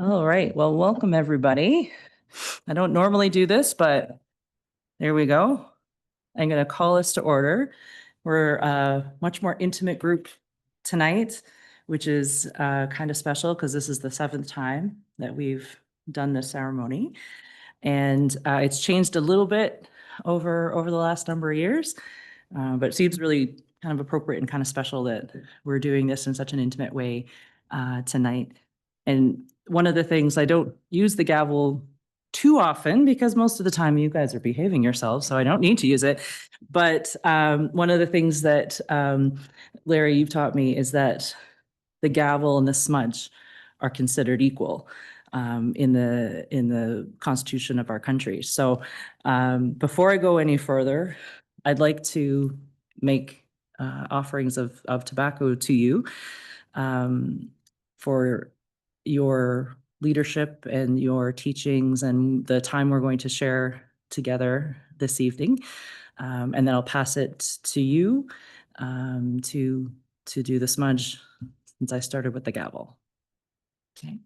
All right, well, welcome everybody. I don't normally do this, but there we go. I'm going to call us to order. We're a much more intimate group tonight, which is kind of special because this is the seventh time that we've done this ceremony. And it's changed a little bit over the last number of years, but it seems really kind of appropriate and kind of special that we're doing this in such an intimate way tonight. And one of the things, I don't use the gavel too often because most of the time you guys are behaving yourselves, so I don't need to use it. But one of the things that Larry, you've taught me is that the gavel and the smudge are considered equal in the Constitution of our country. So before I go any further, I'd like to make offerings of tobacco to you for your leadership and your teachings and the time we're going to share together this evening. And then I'll pass it to you to do the smudge since I started with the gavel. Okay.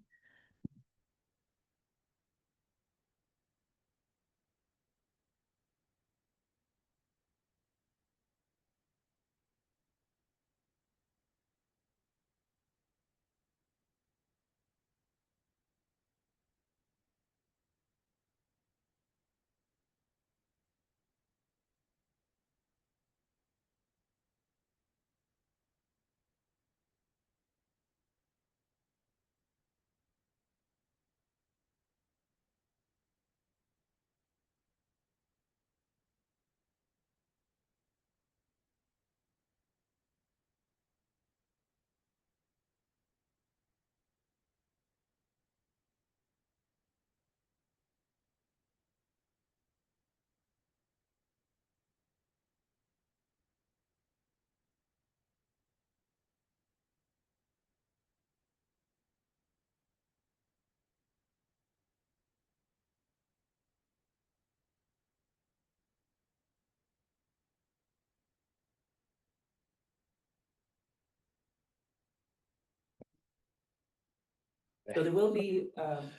So there will be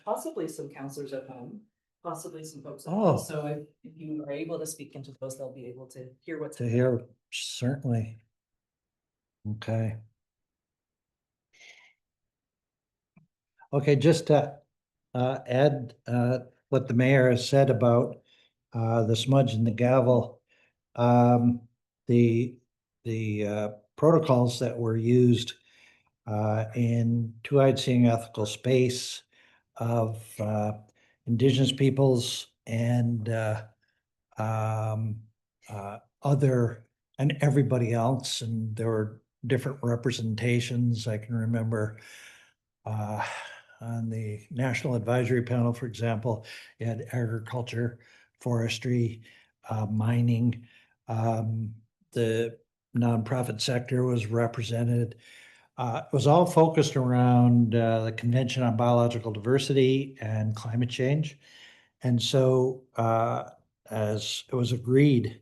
possibly some counselors at home, possibly some folks at home. So if you are able to speak into those, they'll be able to hear what's To hear, certainly. Okay. Okay, just to add what the mayor has said about the smudge and the gavel. The protocols that were used in Two-Eyed Seeing Ethical Space of Indigenous peoples and other and everybody else, and there were different representations. I can remember on the National Advisory Panel, for example, you had agriculture, forestry, mining. The nonprofit sector was represented. It was all focused around the Convention on Biological Diversity and climate change. And so, as it was agreed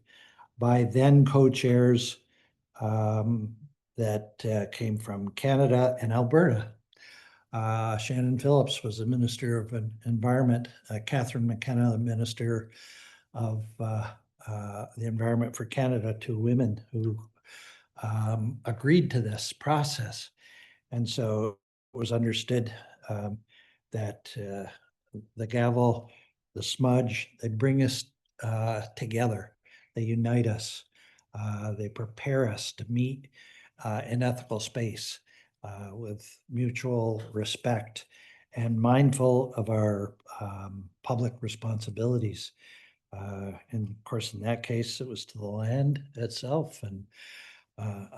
by then co-chairs that came from Canada and Alberta. Shannon Phillips was the Minister of Environment, Catherine McKenna, the Minister of the Environment for Canada, two women who agreed to this process. And so it was understood that the gavel, the smudge, they bring us together. They unite us. They prepare us to meet in ethical space with mutual respect and mindful of our public responsibilities. And of course, in that case, it was to the land itself. And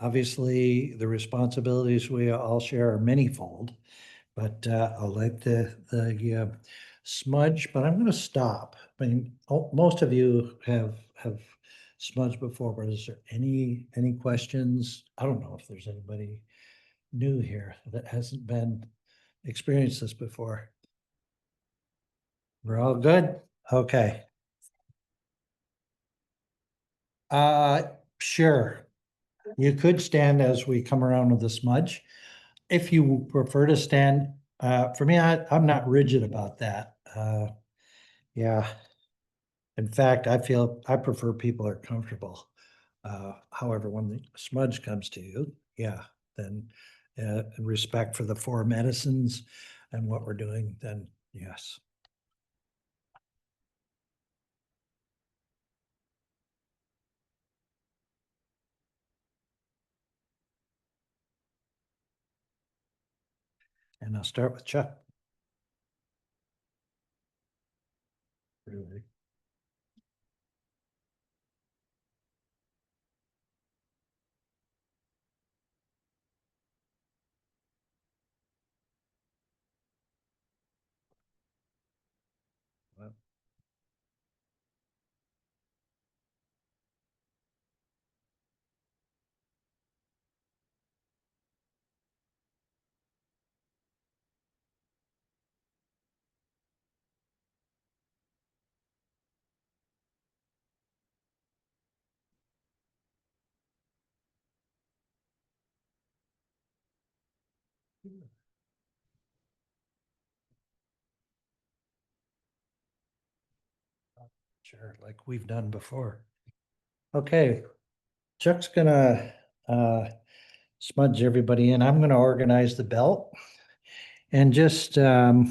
obviously, the responsibilities we all share are manyfold. But I'll let the smudge, but I'm going to stop. I mean, most of you have smudged before, but is there any questions? I don't know if there's anybody new here that hasn't been experienced this before. We're all good? Okay. Sure. You could stand as we come around with the smudge. If you prefer to stand, For me, I'm not rigid about that. Yeah. In fact, I prefer people are comfortable. However, when the smudge comes to you, yeah, then in respect for the four medicines and what we're doing, then yes. And I'll start with Chuck. Really? Well, sure, like we've done before. Okay, Chuck's gonna smudge everybody in. I'm gonna organize the belt. And just I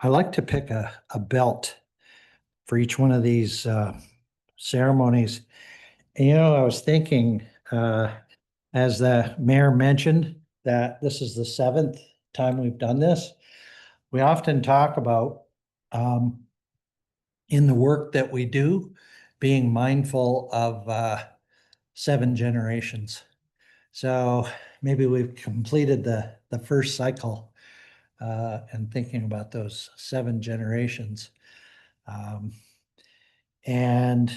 like to pick a belt for each one of these ceremonies. And, I was thinking, as the mayor mentioned, that this is the seventh time we've done this. We often talk about in the work that we do, being mindful of 7 generations. So maybe we've completed the first cycle and thinking about those 7 generations. Um, and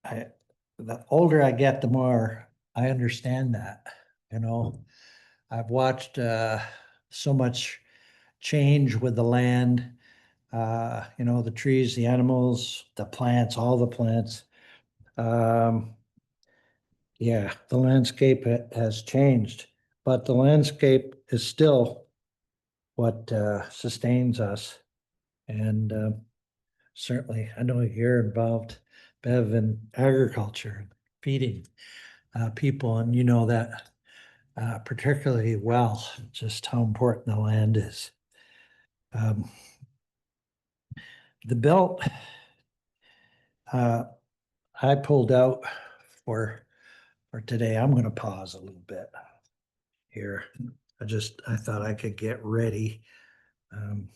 the older I get, the more I understand that, you know. I've watched so much change with the land, the trees, the animals, the plants, all the plants. Yeah, the landscape has changed, but the landscape is still what sustains us. And certainly, I know you're involved, Bev, in agriculture and feeding people, and you know that particularly well, just how important the land is. Um, the belt I pulled out for today. I'm going to pause a little bit here. I thought I could get ready. Um,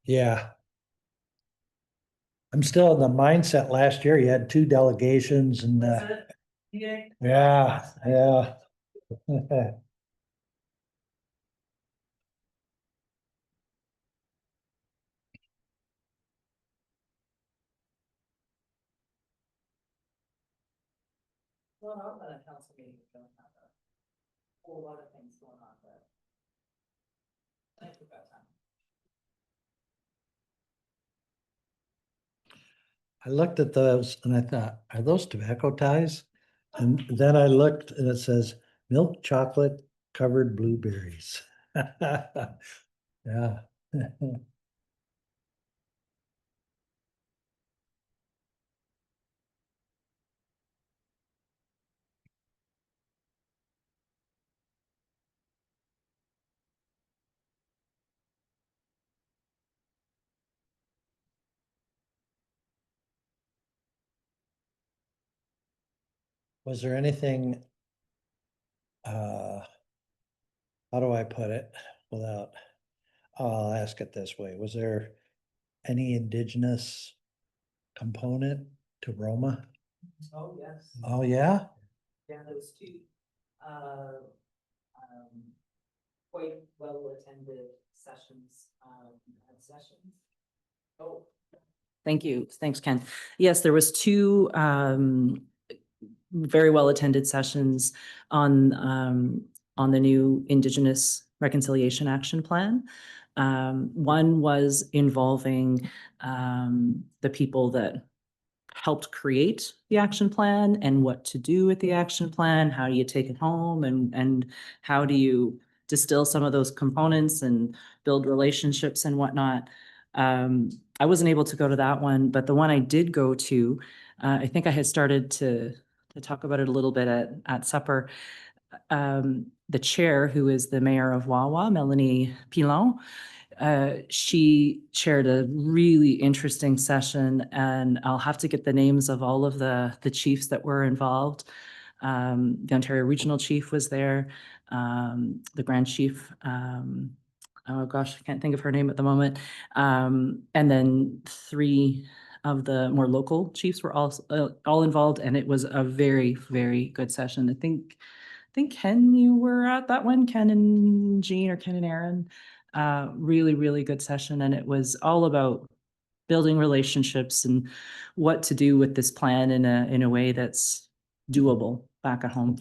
yeah, I'm still in the mindset. Last year, you had 2 delegations, and yeah, yeah. Well, not that a council meeting, we don't have a whole lot of things going on, but I think we've got time. I looked at those and I thought, are those tobacco ties? And then I looked and it says milk chocolate covered blueberries. Yeah. Was there anything, uh, how do I put it without, I'll ask it this way. Was there any indigenous component to Roma? Oh, yes. Oh, yeah? Yeah, those two, uh, quite well attended sessions, Oh. Thank you. Thanks, Ken. Yes, there was two, very well attended sessions on the new Indigenous Reconciliation Action Plan. One was involving the people that helped create the action plan and what to do with the action plan. How do you take it home, and how do you distill some of those components and build relationships and whatnot. I wasn't able to go to that one, but the one I did go to, I think I had started to talk about it a little bit at supper. The chair, who is the mayor of Wawa, Melanie Pilon, she chaired a really interesting session, and I'll have to get the names of all of the chiefs that were involved. The Ontario Regional Chief was there, the Grand Chief, oh gosh, I can't think of her name at the moment. And then 3 of the more local chiefs were all involved, and it was a very, very good session. I think Ken, you were at that one, Ken and Jean, or Ken and Aaron. Really, really good session, and it was all about building relationships and what to do with this plan in a way that's doable back at home.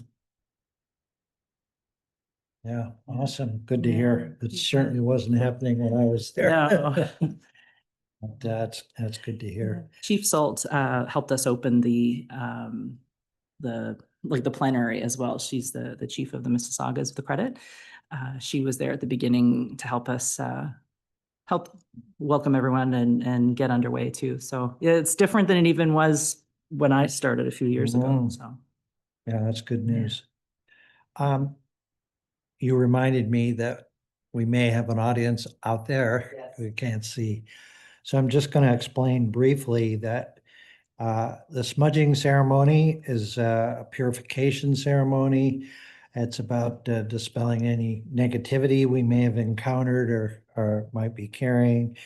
Yeah, awesome. Good to hear. It Yeah. certainly wasn't happening when I was there. No. But that's good to hear. Chief Salt helped us open the plenary as well. She's the chief of the Mississaugas of the Credit. She was there at the beginning to help us help welcome everyone and get underway too. So yeah, it's different than it even was when I started a few years ago. Mm. So Yeah, that's good Yeah. news. You reminded me that we may have an audience out there Yes. we can't see. So I'm just going to explain briefly that the smudging ceremony is a purification ceremony. It's about dispelling any negativity we may have encountered or might be carrying.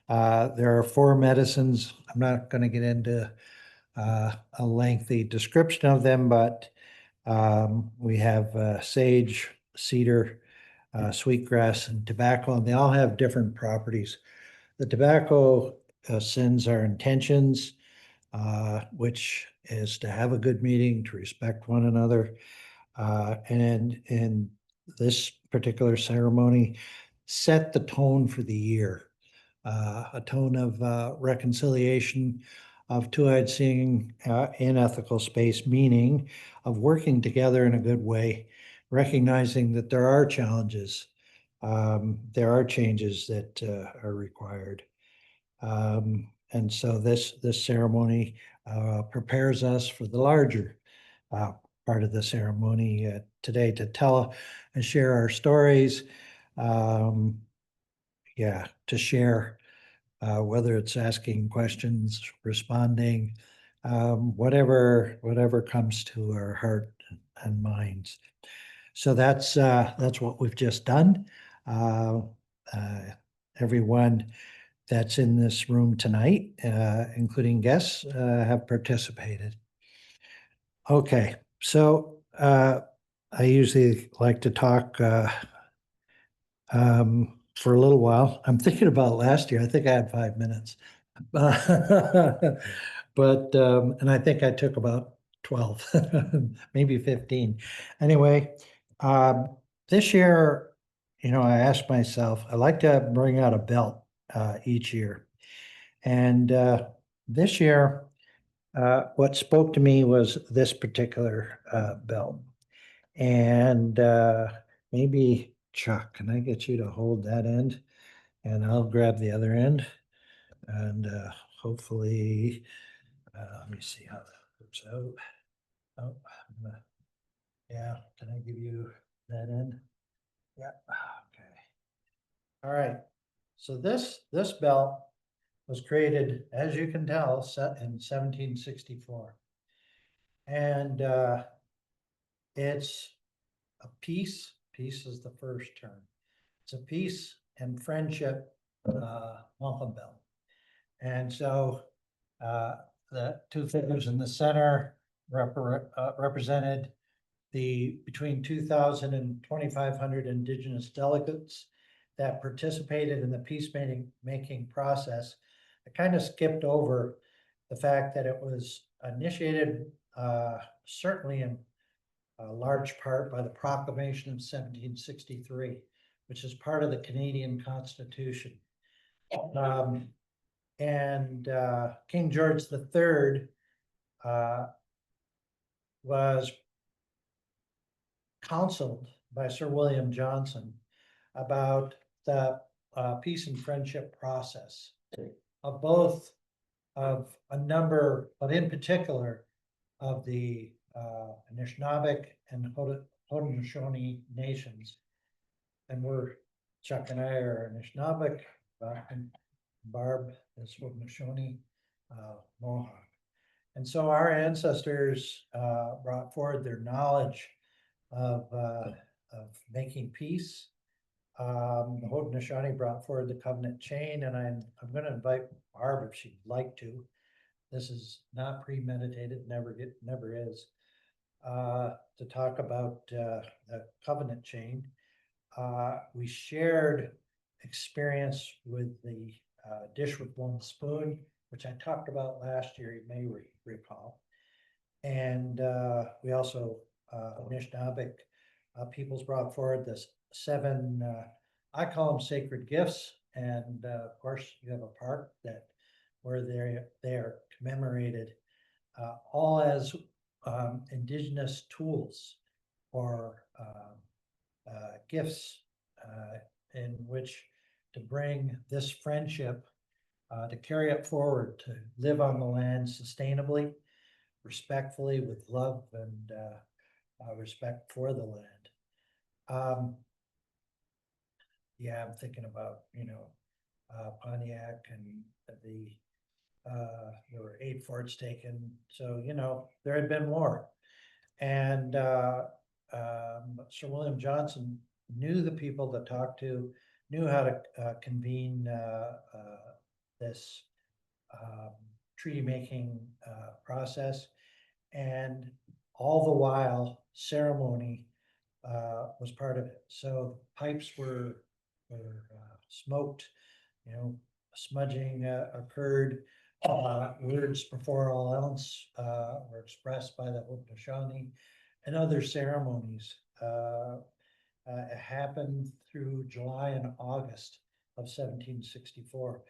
There are 4 medicines. I'm not going to get into a lengthy description of them, but we have sage, cedar, sweetgrass, and tobacco, and they all have different properties. The tobacco sends our intentions, which is to have a good meeting, to respect one another. And in this particular ceremony, set the tone for the year, a tone of reconciliation, of two-eyed seeing in ethical space, meaning of working together in a good way, recognizing that there are challenges, there are changes that are required. And so this ceremony prepares us for the larger part of the ceremony today to tell and share our stories. Yeah, to share, whether it's asking questions, responding, whatever comes to our heart and minds. So that's what we've just done. Everyone that's in this room tonight, including guests, have participated. Okay, so I usually like to talk for a little while. I'm thinking about last year. I think I had 5 minutes. But and I think I took about 12, maybe 15. Anyway, this year, I asked myself, I like to bring out a belt each year. And this year, what spoke to me was this particular belt. And maybe Chuck, can I get you to hold that end? And I'll grab the other end. And hopefully, let me see how that works out. Oh, yeah, can I give you that end? Yeah, okay. All right. So this belt was created, as you can tell, set in 1764. And it's a peace is the first term. It's a peace and friendship wampum belt. And so the 2 figures in the center represented the between 2,000 and 2,500 Indigenous delegates that participated in the peacemaking process. I kind of skipped over the fact that it was initiated certainly in a large part by the Proclamation of 1763, which is part of the Canadian Constitution. And King George III was counseled by Sir William Johnson about the peace and friendship process of both of a number, but in particular of the Anishinaabeg and Haudenosaunee nations. And Chuck and I are Anishinaabeg, and Barb is Haudenosaunee, Mohawk. And so our ancestors brought forward their knowledge of making peace. The Haudenosaunee brought forward the covenant chain, and I'm going to invite Barb if she'd like to. This is not premeditated, never is, to talk about the covenant chain. We shared experience with the dish with one spoon, which I talked about last year, you may recall. And we also, Anishinaabeg peoples brought forward this 7, I call them sacred gifts. And of course, you have a park where they are commemorated all as indigenous tools or gifts in which to bring this friendship, to carry it forward, to live on the land sustainably, respectfully, with love and respect for the land. Yeah, I'm thinking about, Pontiac and there were 8 forts taken. So, there had been more. And Sir William Johnson knew the people to talk to, knew how to convene this treaty making process. And all the while, ceremony was part of it. So pipes were smoked, smudging occurred. Words before all else were expressed by the Haudenosaunee, and other ceremonies happened through July and August of 1764.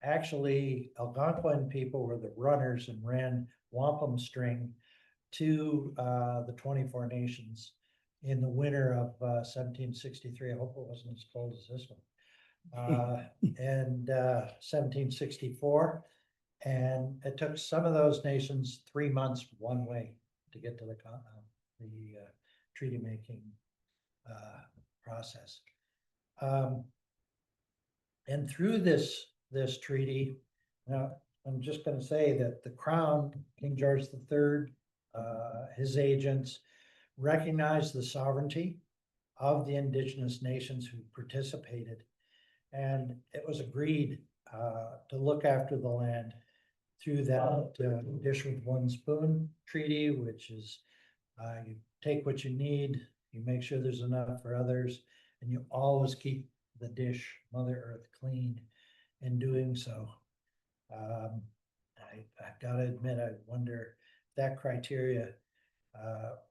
Actually, Algonquin people were the runners and ran wampum string to the 24 nations in the winter of 1763. I hope it wasn't as cold as this one. And 1764. And it took some of those nations 3 months one way to get to the treaty making process. And through this treaty, now I'm just going to say that the Crown, King George III, his agents, recognized the sovereignty of the indigenous nations who participated, and it was agreed to look after the land through that dish with one spoon treaty, which is you take what you need, you make sure there's enough for others, and you always keep the dish, Mother Earth, clean in doing so. I've got to admit, I wonder if that criteria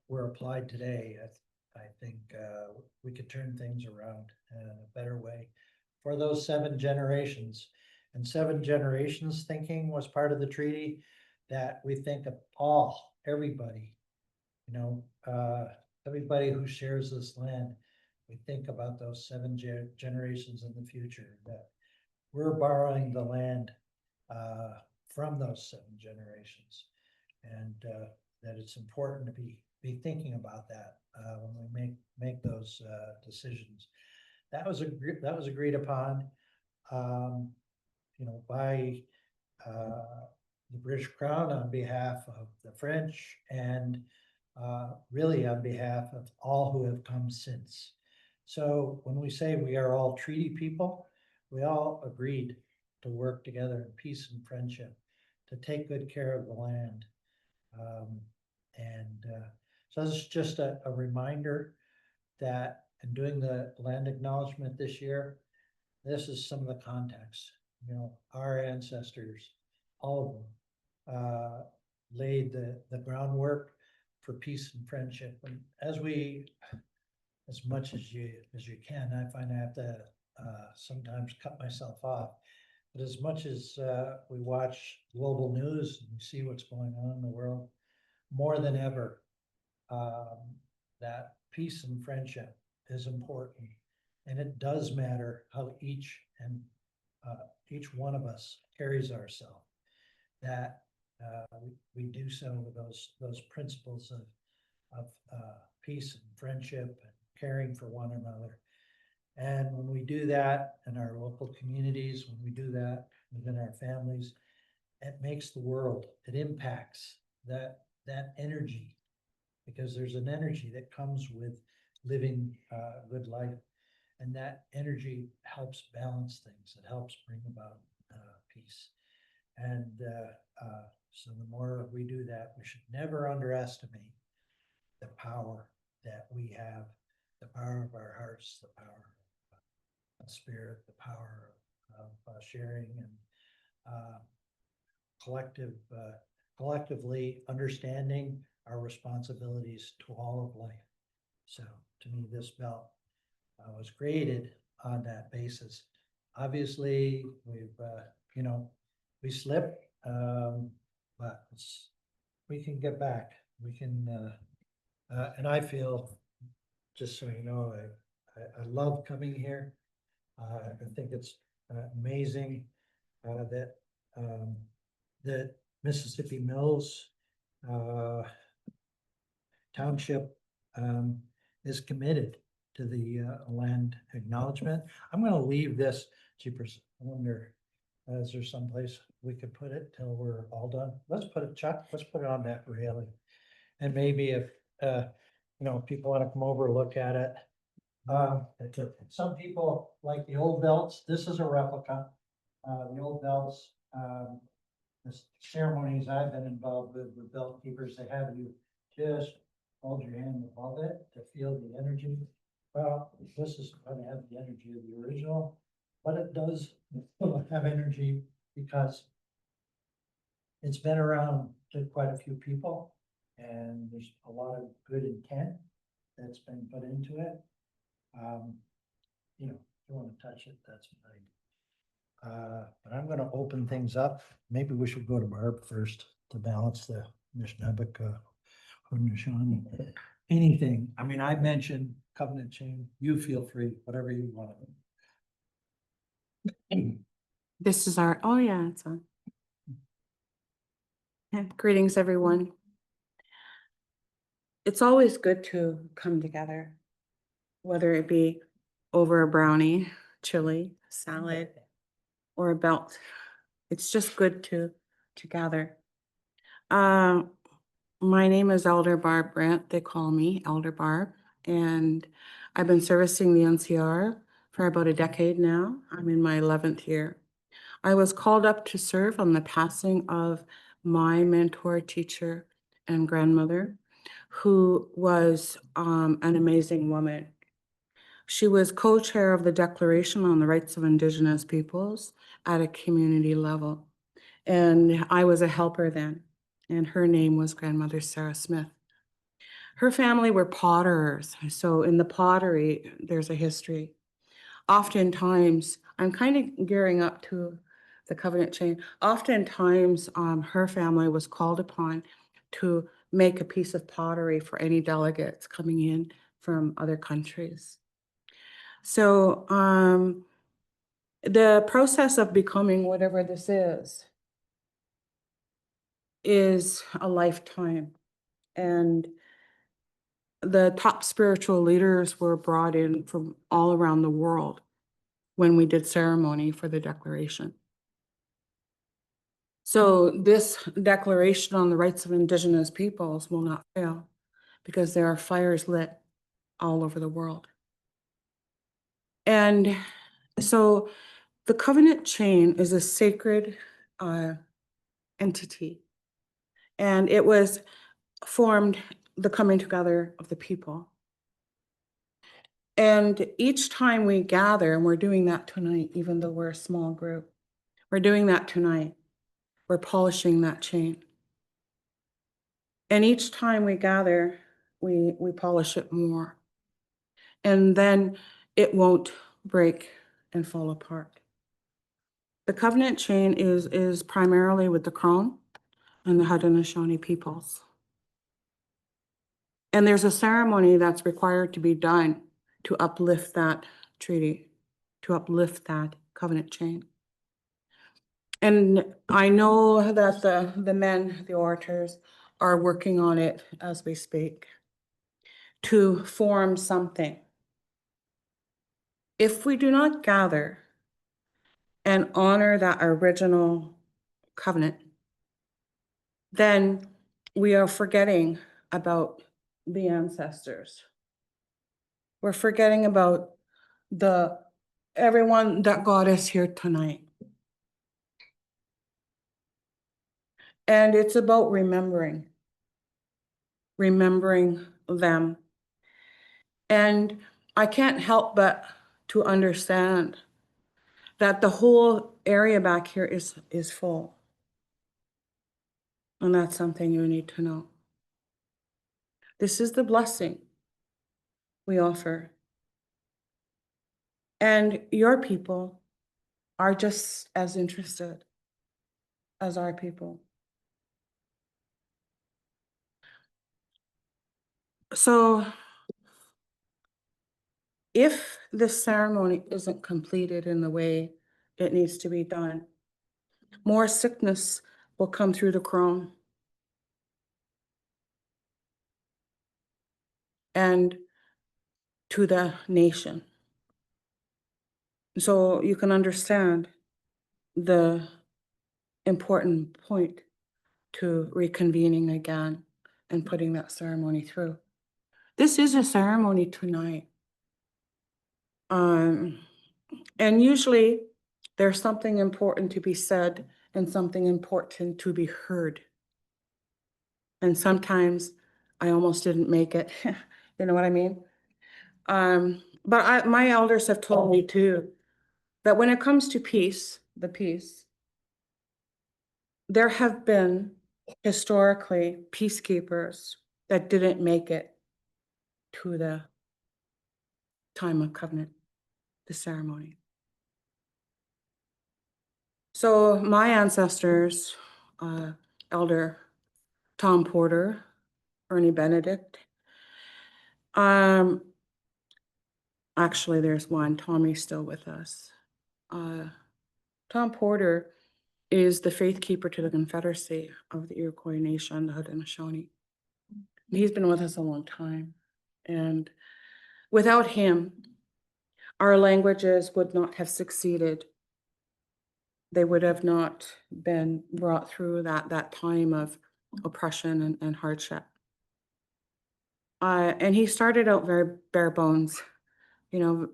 were applied today. I think we could turn things around in a better way for those 7 generations. And 7 generations thinking was part of the treaty, that we think of everybody, everybody who shares this land. We think about those 7 generations in the future, that we're borrowing the land from those 7 generations, and that it's important to be thinking about that when we make those decisions. That was agreed upon, by the British Crown on behalf of the French, and really on behalf of all who have come since. So when we say we are all treaty people, we all agreed to work together in peace and friendship, to take good care of the land. So this is just a reminder that in doing the land acknowledgement this year, this is some of the context. Our ancestors, all of them, laid the groundwork for peace and friendship. And as much as you can, I find I have to sometimes cut myself off. But as much as we watch global news and we see what's going on in the world, more than ever, that peace and friendship is important. And it does matter how each one of us carries ourselves. That we do so with those principles of peace and friendship and caring for one another. And when we do that in our local communities, when we do that within our families, it makes the world, it impacts that energy, because there's an energy that comes with living a good life. And that energy helps balance things. It helps bring about peace. And so the more we do that, we should never underestimate the power that we have, the power of our hearts, the power of spirit, the power of sharing and collectively understanding our responsibilities to all of life. So to me, this belt was created on that basis. Obviously, we slipped, but we can get back. We can, and I feel, just so you know, I love coming here. I think it's amazing that that Mississippi Mills Township is committed to the land acknowledgement. I'm going to leave this. Jeepers, I wonder, is there someplace we could put it till we're all done? Let's put it, Chuck. Let's put it on that railing. And maybe if people want to come over and look at it. Some people like the old belts. This is a replica. The old belts. The ceremonies I've been involved with belt keepers, they have you just hold your hand above it to feel the energy. Well, this is going to have the energy of the original, but it does have energy because it's been around to quite a few people, and there's a lot of good intent that's been put into it. If you want to touch it, that's fine. But I'm going to open things up. Maybe we should go to Barb first to balance the Nishnabek Haudenosaunee. Anything. I mean, I mentioned covenant chain. You feel free, whatever you want. This is our, oh yeah, it's on. Yeah, greetings, everyone. It's always good to come together, whether it be over a brownie, chili, salad, or a belt. It's just good to gather. My name is Elder Barb Brandt. They call me Elder Barb, and I've been servicing the NCR for about a decade now. I'm in my 11th year. I was called up to serve on the passing of my mentor, teacher, and grandmother, who was an amazing woman. She was co-chair of the Declaration on the Rights of Indigenous Peoples at a community level. And I was a helper then, and her name was Grandmother Sarah Smith. Her family were potterers, so in the pottery, there's a history. Oftentimes, I'm kind of gearing up to the covenant chain. Oftentimes, her family was called upon to make a piece of pottery for any delegates coming in from other countries. So the process of becoming whatever this is a lifetime. And the top spiritual leaders were brought in from all around the world when we did ceremony for the declaration. So this declaration on the rights of Indigenous peoples will not fail because there are fires lit all over the world. And so the covenant chain is a sacred entity, and it was formed the coming together of the people. And each time we gather, and we're doing that tonight, even though we're a small group, we're doing that tonight. We're polishing that chain. And each time we gather, we polish it more. And then it won't break and fall apart. The covenant chain is primarily with the Crown and the Haudenosaunee peoples. And there's a ceremony that's required to be done to uplift that treaty, to uplift that covenant chain. And I know that the men, the orators, are working on it as we speak to form something. If we do not gather and honor that original covenant, then we are forgetting about the ancestors. We're forgetting about everyone that got us here tonight. And it's about remembering them. And I can't help but to understand that the whole area back here is full. And that's something you need to know. This is the blessing we offer. And your people are just as interested as our people. So if this ceremony isn't completed in the way it needs to be done, more sickness will come through the crown. And to the nation. So you can understand the important point to reconvening again and putting that ceremony through. This is a ceremony tonight. And usually there's something important to be said and something important to be heard. And sometimes I almost didn't make it. You know what I mean? But my elders have told me too, that when it comes to peace, there have been historically peacekeepers that didn't make it to the time of covenant, the ceremony. So my ancestors, Elder Tom Porter, Ernie Benedict, actually there's one, Tommy's still with us. Tom Porter is the faith keeper to the Confederacy of the Iroquois Nation, the Haudenosaunee. He's been with us a long time. And without him, our languages would not have succeeded. They would have not been brought through that time of oppression and hardship. And he started out very bare bones. You know,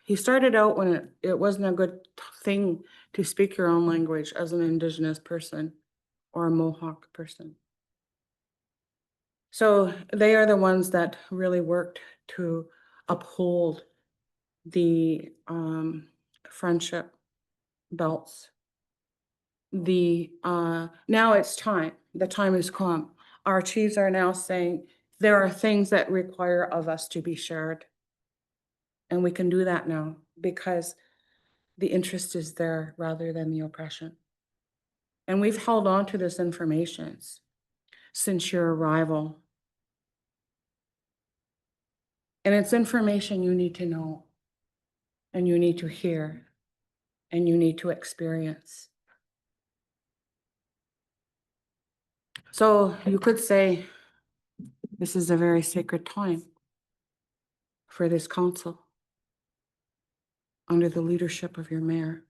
he started out when it wasn't a good thing to speak your own language as an Indigenous person or a Mohawk person. So they are the ones that really worked to uphold the friendship belts. Now it's time. The time has come. Our chiefs are now saying there are things that require of us to be shared. And we can do that now because the interest is there rather than the oppression. And we've held on to this information since your arrival. And it's information you need to know, and you need to hear, and you need to experience. So you could say this is a very sacred time for this council under the leadership of your mayor.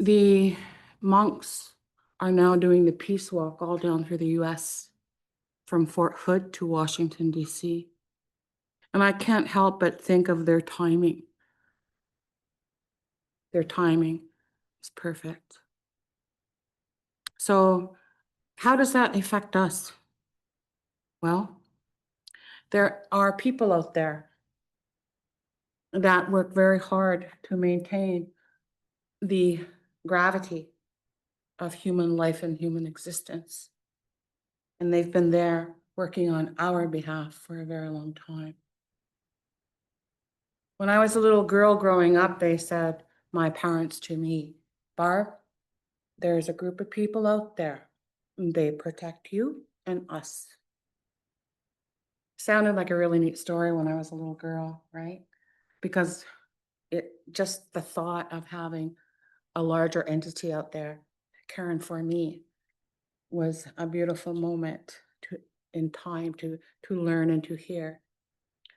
The monks are now doing the peace walk all down through the US from Fort Hood to Washington, D.C. And I can't help but think of their timing. Their timing is perfect. So how does that affect us? Well, there are people out there that work very hard to maintain the gravity of human life and human existence. And they've been there working on our behalf for a very long time. When I was a little girl growing up, they said, my parents to me, Barb, there's a group of people out there, and they protect you and us. Sounded like a really neat story when I was a little girl, right? Because just the thought of having a larger entity out there caring for me was a beautiful moment in time to learn and to hear.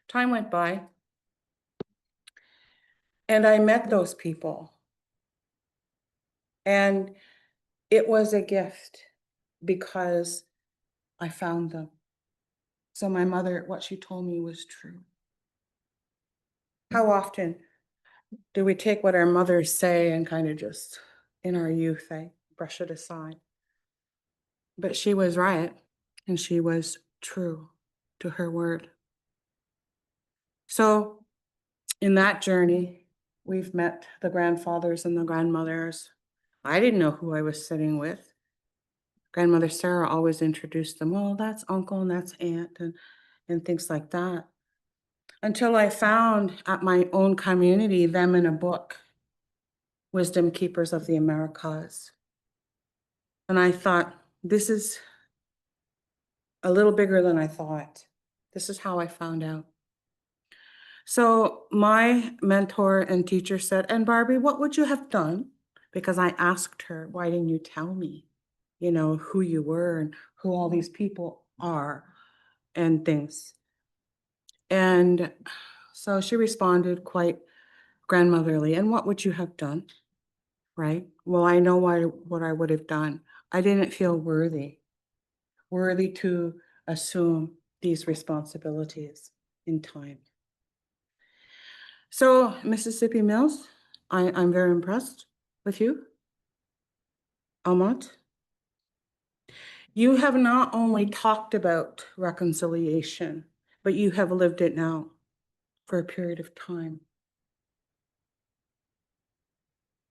Time went by, and I met those people. And it was a gift because I found them. So my mother, what she told me was true. How often do we take what our mothers say and kind of just, in our youth, I brush it aside? But she was right, and she was true to her word. So in that journey, we've met the grandfathers and the grandmothers. I didn't know who I was sitting with. Grandmother Sarah always introduced them. Oh, that's uncle and that's aunt and things like that. Until I found at my own community them in a book, Wisdom Keepers of the Americas. And I thought, this is a little bigger than I thought. This is how I found out. So my mentor and teacher said, and Barbie, what would you have done? Because I asked her, why didn't you tell me, who you were and who all these people are and things. And so she responded quite grandmotherly, and what would you have done? Right? Well, I know what I would have done. I didn't feel worthy to assume these responsibilities in time. So, Mississippi Mills, I'm very impressed with you. Almont, you have not only talked about reconciliation, but you have lived it now for a period of time.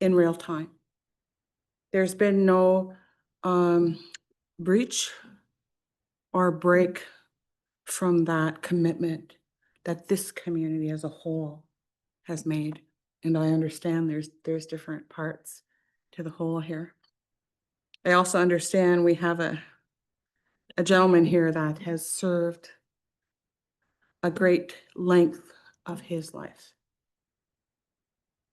In real time. There's been no breach or break from that commitment that this community as a whole has made. And I understand there's different parts to the whole here. I also understand we have a gentleman here that has served a great length of his life.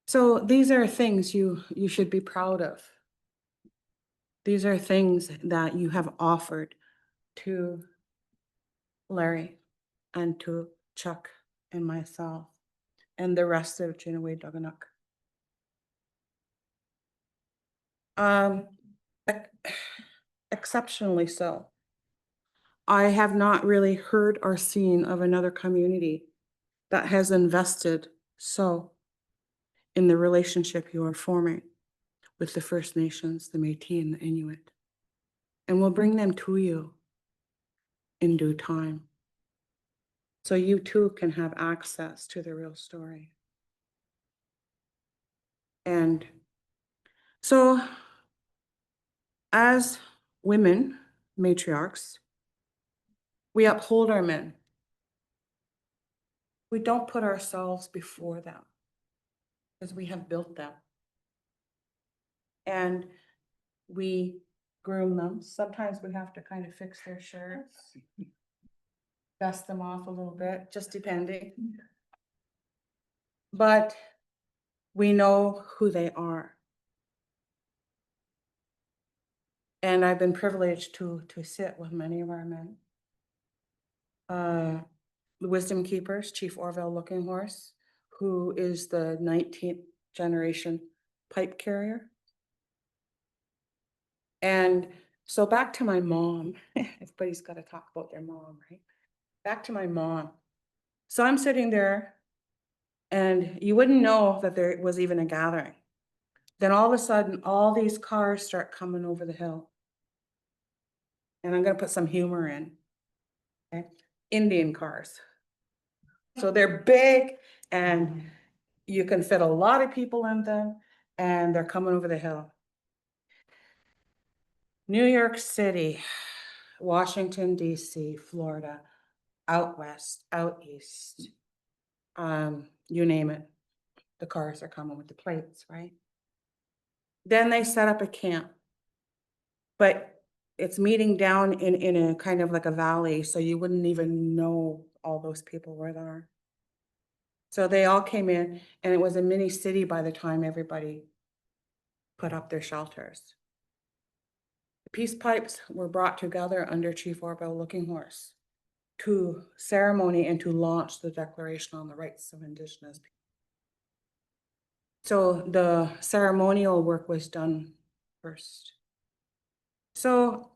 So these are things you should be proud of. These are things that you have offered to Larry and to Chuck and myself and the rest of Chinaway Duganuk. Exceptionally so. I have not really heard or seen of another community that has invested so in the relationship you are forming with the First Nations, the Métis and the Inuit. And we'll bring them to you in due time, so you too can have access to the real story. And so as women, matriarchs, we uphold our men. We don't put ourselves before them because we have built them. And we groom them. Sometimes we have to kind of fix their shirts, dust them off a little bit, just depending. But we know who they are. And I've been privileged to sit with many of our men. The Wisdom Keepers, Chief Orville Looking Horse, who is the 19th generation pipe carrier. And so back to my mom. Everybody's got to talk about their mom, right? Back to my mom. So I'm sitting there and you wouldn't know that there was even a gathering. Then all of a sudden, all these cars start coming over the hill. And I'm going to put some humor in. Okay? Indian cars. So they're big and you can fit a lot of people in them, and they're coming over the hill. New York City, Washington, D.C., Florida, out west, out east, you name it. The cars are coming with the plates, right? Then they set up a camp. But it's meeting down in a kind of like a valley, so you wouldn't even know all those people were there. So they all came in, and it was a mini city by the time everybody put up their shelters. The peace pipes were brought together under Chief Orville Looking Horse to ceremony and to launch the Declaration on the Rights of Indigenous People. So the ceremonial work was done first. So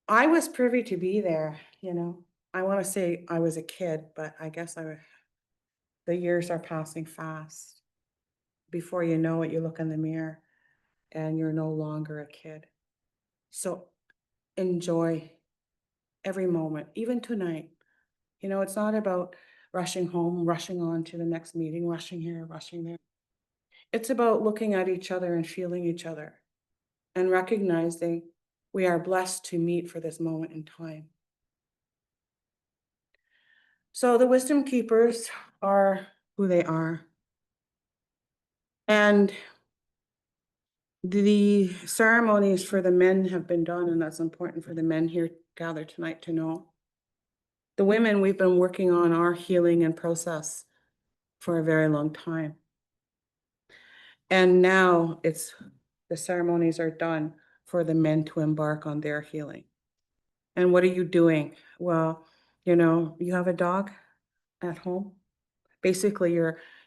I was privy to be there, you know. I want to say I was a kid, but I guess the years are passing fast. Before you know it, you look in the mirror and you're no longer a kid. So enjoy every moment, even tonight. You know, it's not about rushing home, rushing on to the next meeting, rushing here, rushing there. It's about looking at each other and feeling each other and recognizing we are blessed to meet for this moment in time. So the wisdom keepers are who they are. And the ceremonies for the men have been done, and that's important for the men here gathered tonight to know. The women, we've been working on our healing and process for a very long time. And now the ceremonies are done for the men to embark on their healing. And what are you doing? Well, you know, you have a dog at home. Basically,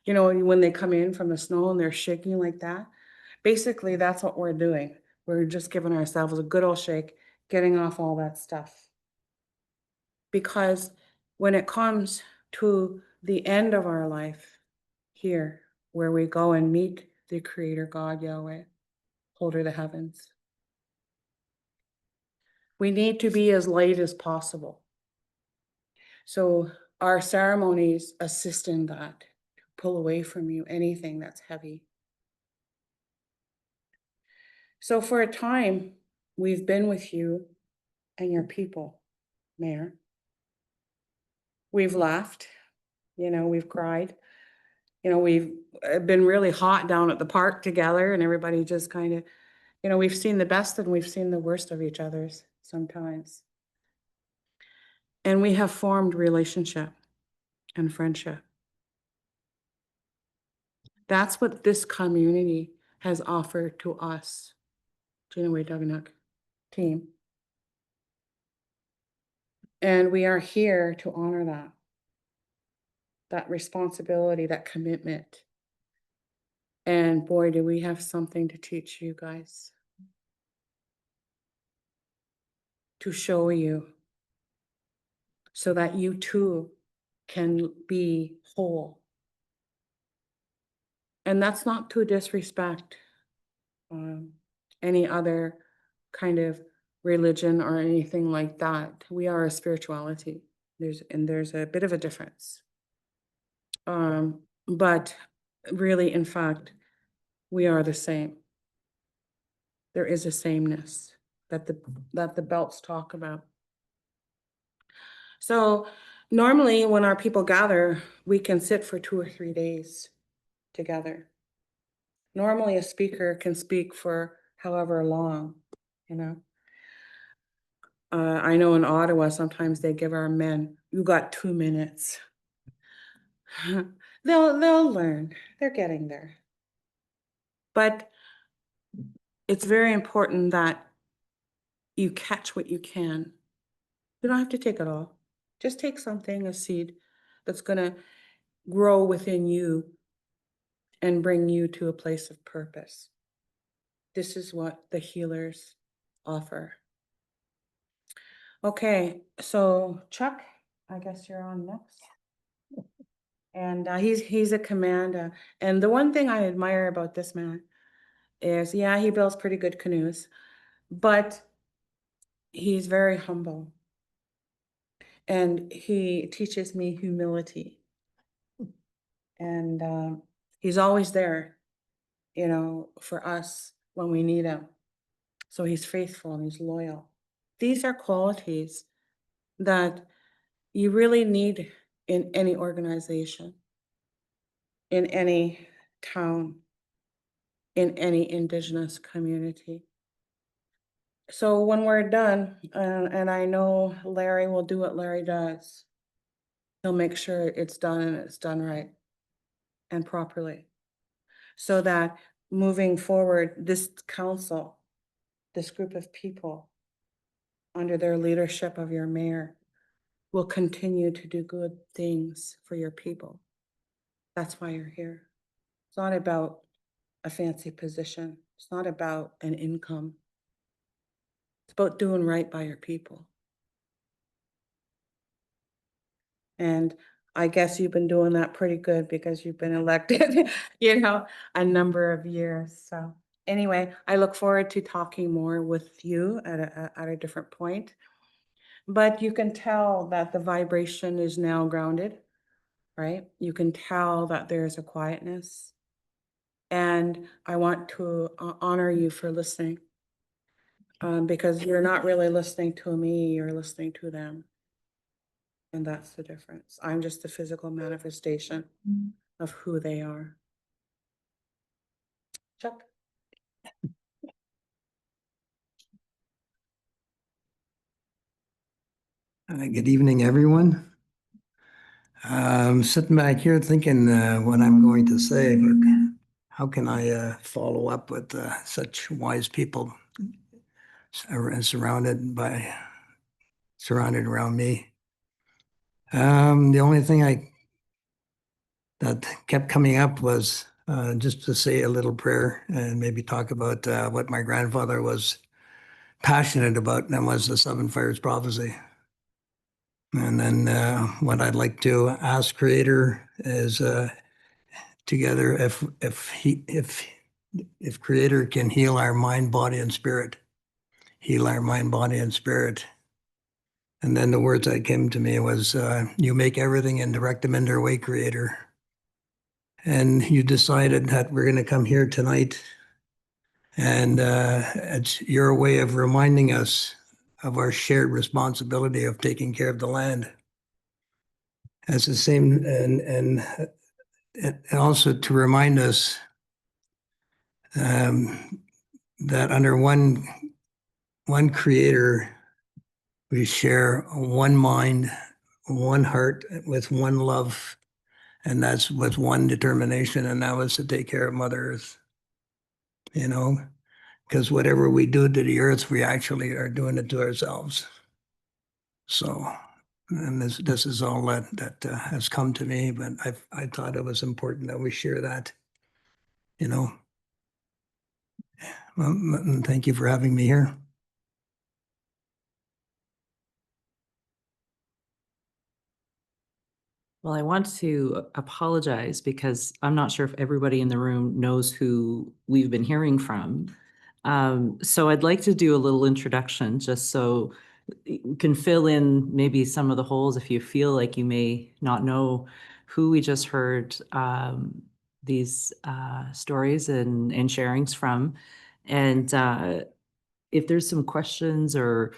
when they come in from the snow and they're shaking like that, basically that's what we're doing. We're just giving ourselves a good old shake, getting off all that stuff. Because when it comes to the end of our life here, where we go and meet the Creator God, Yahweh, holder of the heavens, we need to be as light as possible. So our ceremonies assist in that, to pull away from you anything that's heavy. So for a time, we've been with you and your people, Mayor. We've laughed, we've cried. We've been really hot down at the park together, and everybody just kind of, we've seen the best and we've seen the worst of each other's sometimes. And we have formed relationship and friendship. That's what this community has offered to us, Jinaway-Duganuk team. And we are here to honor that responsibility, that commitment. And boy, do we have something to teach you guys, to show you, so that you too can be whole. And that's not to disrespect any other kind of religion or anything like that. We are a spirituality. There's a bit of a difference. But really, in fact, we are the same. There is a sameness that the belts talk about. So normally when our people gather, we can sit for 2 or 3 days together. Normally a speaker can speak for however long, I know in Ottawa, sometimes they give our men, you got 2 minutes. They'll learn, they're getting there. But it's very important that you catch what you can. You don't have to take it all. Just take something, a seed that's gonna grow within you and bring you to a place of purpose. This is what the healers offer. Okay, so Chuck, I guess you're on next. And he's a commander. And the one thing I admire about this man is, yeah, he builds pretty good canoes, but he's very humble. And he teaches me humility. And he's always there, for us when we need him. So he's faithful and he's loyal. These are qualities that you really need in any organization. in any town, in any Indigenous community. So when we're done, and I know Larry will do what Larry does, he'll make sure it's done and it's done right and properly. So that moving forward, this council, this group of people, under their leadership of your mayor, will continue to do good things for your people. That's why you're here. It's not about a fancy position. It's not about an income. It's about doing right by your people. And I guess you've been doing that pretty good because you've been elected, a number of years. So anyway, I look forward to talking more with you at a different point. But you can tell that the vibration is now grounded, right? You can tell that there's a quietness. And I want to honor you for listening. Because you're not really listening to me, you're listening to them. And that's the difference. I'm just a physical manifestation of who they are. Chuck? Good evening, everyone. I'm sitting back here thinking what I'm going to say, but how can I follow up with such wise people surrounded around me? The only thing that kept coming up was just to say a little prayer and maybe talk about what my grandfather was passionate about, and that was the Seven Fires Prophecy. And then what I'd like to ask Creator is together if Creator can heal our mind, body, and spirit, heal our mind, body, and spirit. And then the words that came to me was, you make everything and direct them in their way, Creator. And you decided that we're going to come here tonight, and it's your way of reminding us of our shared responsibility of taking care of the land. As the same, and also to remind us that under one Creator, we share one mind, one heart, with one love, and that's with one determination, and that was to take care of Mother Earth. Because whatever we do to the earth, we actually are doing it to ourselves. So. And this is all that has come to me, but I thought it was important that we share that, Well, and thank you for having me here. Well, I want to apologize because I'm not sure if everybody in the room knows who we've been hearing from. So I'd like to do a little introduction just so you can fill in maybe some of the holes if you feel like you may not know who we just heard these stories and sharings from. And if there's some questions or,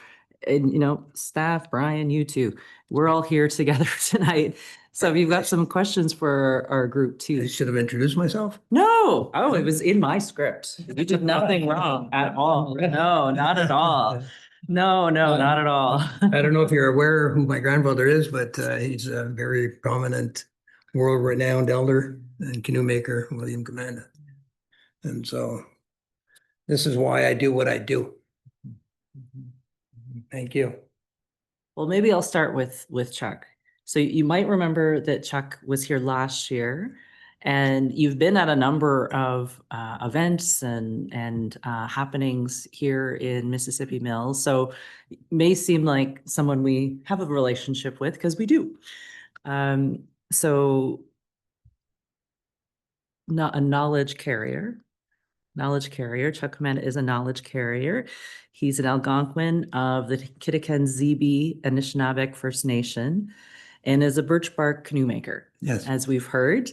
staff, Brian, you too, we're all here together tonight. So if you've got some questions for our group I too. should have introduced myself. No, oh, it was in my script. You did nothing wrong at all. No, not at all. No, not at all. I don't know if you're aware who my grandfather is, but he's a very prominent, world-renowned elder and canoe maker, William Commanda. And so this is why I do what I do. Thank you. Well, maybe I'll start with Chuck. So you might remember that Chuck was here last year, and you've been at a number of events and happenings here in Mississippi Mills. So it may seem like someone we have a relationship with, because we do. So not a knowledge carrier. Chuck Commanda is a knowledge carrier. He's an Algonquin of the Kitikin-Zibi Anishinaabeg First Nation and is a birch bark canoe maker, Yes. as we've heard.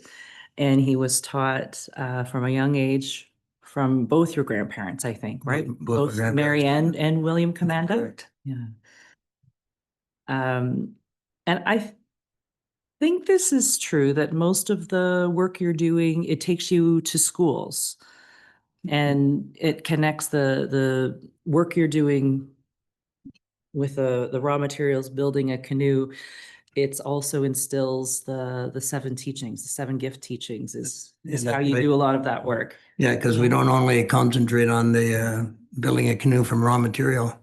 And he was taught from a young age from both your grandparents, I think, right? Both my Mary grandparents. Ann and William Commanda. Correct. Yeah. And think this is true, that most of the work you're doing, it takes you to schools. And it connects the work you're doing with the raw materials, building a canoe. It's also instills the seven teachings, the seven gift teachings is Yeah, how you do a lot of that work. Yeah, because we don't only concentrate on the building a canoe from raw material,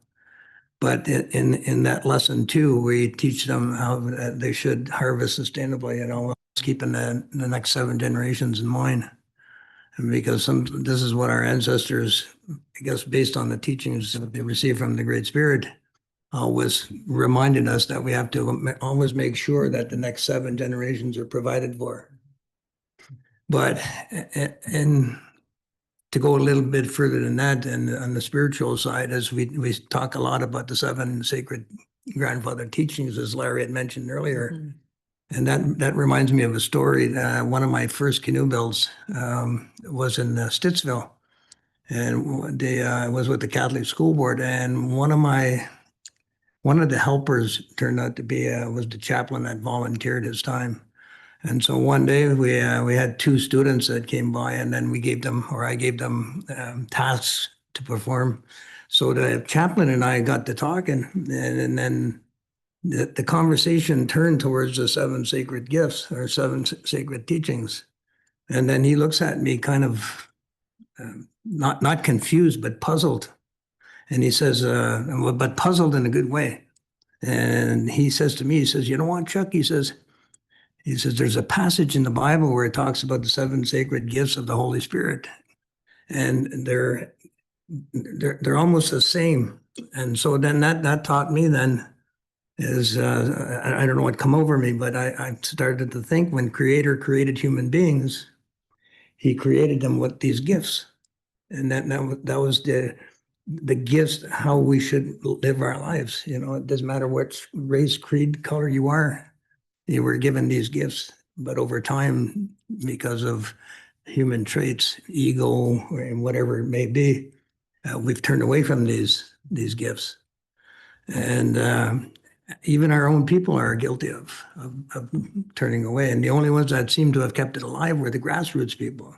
but in that lesson too, we teach them how they should harvest sustainably, keeping the next 7 generations in mind. And because this is what our ancestors, I guess, based on the teachings that they received from the Great Spirit, always reminded us that we have to always make sure that the next 7 generations are provided for. But and to go a little bit further than that, and on the spiritual side, as we talk a lot about the 7 sacred grandfather teachings, as Larry had mentioned earlier. Mhm. And that reminds me of a story. One of my first canoe builds was in Stittsville, and I was with the Catholic School Board, and one of the helpers turned out to be was the chaplain that volunteered his time. And so one day we had 2 students that came by, and then I gave them tasks to perform. So the chaplain and I got to talking, and then the conversation turned towards the 7 sacred gifts or 7 sacred teachings. And then he looks at me kind of not confused, but puzzled. And he says, but puzzled in a good way. And he says to me, he says, you know what, Chuck? He says, there's a passage in the Bible where it talks about the 7 sacred gifts of the Holy Spirit. And they're almost the same. And so then that taught me then is, I don't know what come over me, but I started to think when Creator created human beings, he created them with these gifts. And that was the gifts, how we should live our lives. It doesn't matter what race, creed, color you are. You were given these gifts, but over time, because of human traits, ego, and whatever it may be, we've turned away from these gifts. And even our own people are guilty of turning away. And the only ones that seem to have kept it alive were the grassroots people.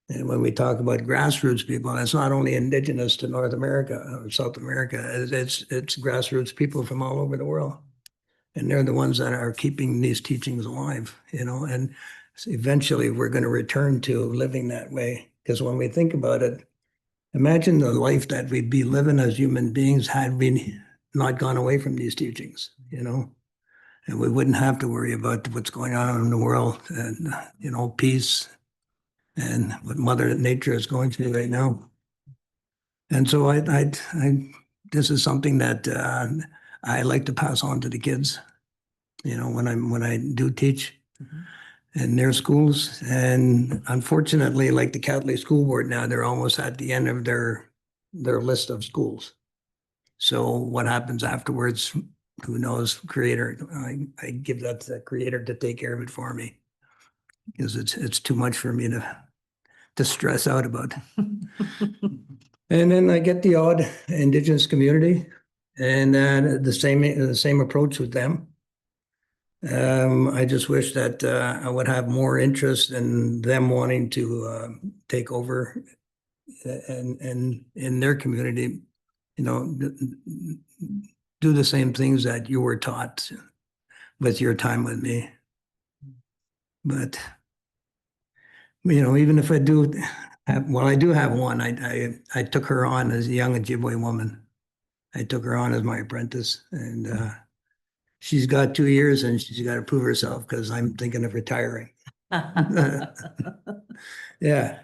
And when we talk about grassroots people, it's not only indigenous to North America or South America, it's grassroots people from all over the world. And they're the ones that are keeping these teachings alive, and eventually we're going to return to living that way. Because when we think about it, imagine the life that we'd be living as human beings had we not gone away from these teachings, and we wouldn't have to worry about what's going on in the world and, peace and what Mother Nature is going through right now. And so this is something that I like to pass on to the kids, when I do teach in their schools. And unfortunately, like the Catholic School Board now, they're almost at the end of their list of schools. So what happens afterwards, who knows? Creator, I give that to the Creator to take care of it for me, because it's too much for me to stress out about. And then I get the odd Indigenous community, and the same approach with them. I just wish that I would have more interest in them wanting to take over and in their community, do the same things that you were taught with your time with me. But even if I do I do have one. I took her on as a young Ojibwe woman. I took her on as my apprentice, and she's got 2 years and she's got to prove herself, because I'm thinking of retiring. Yeah.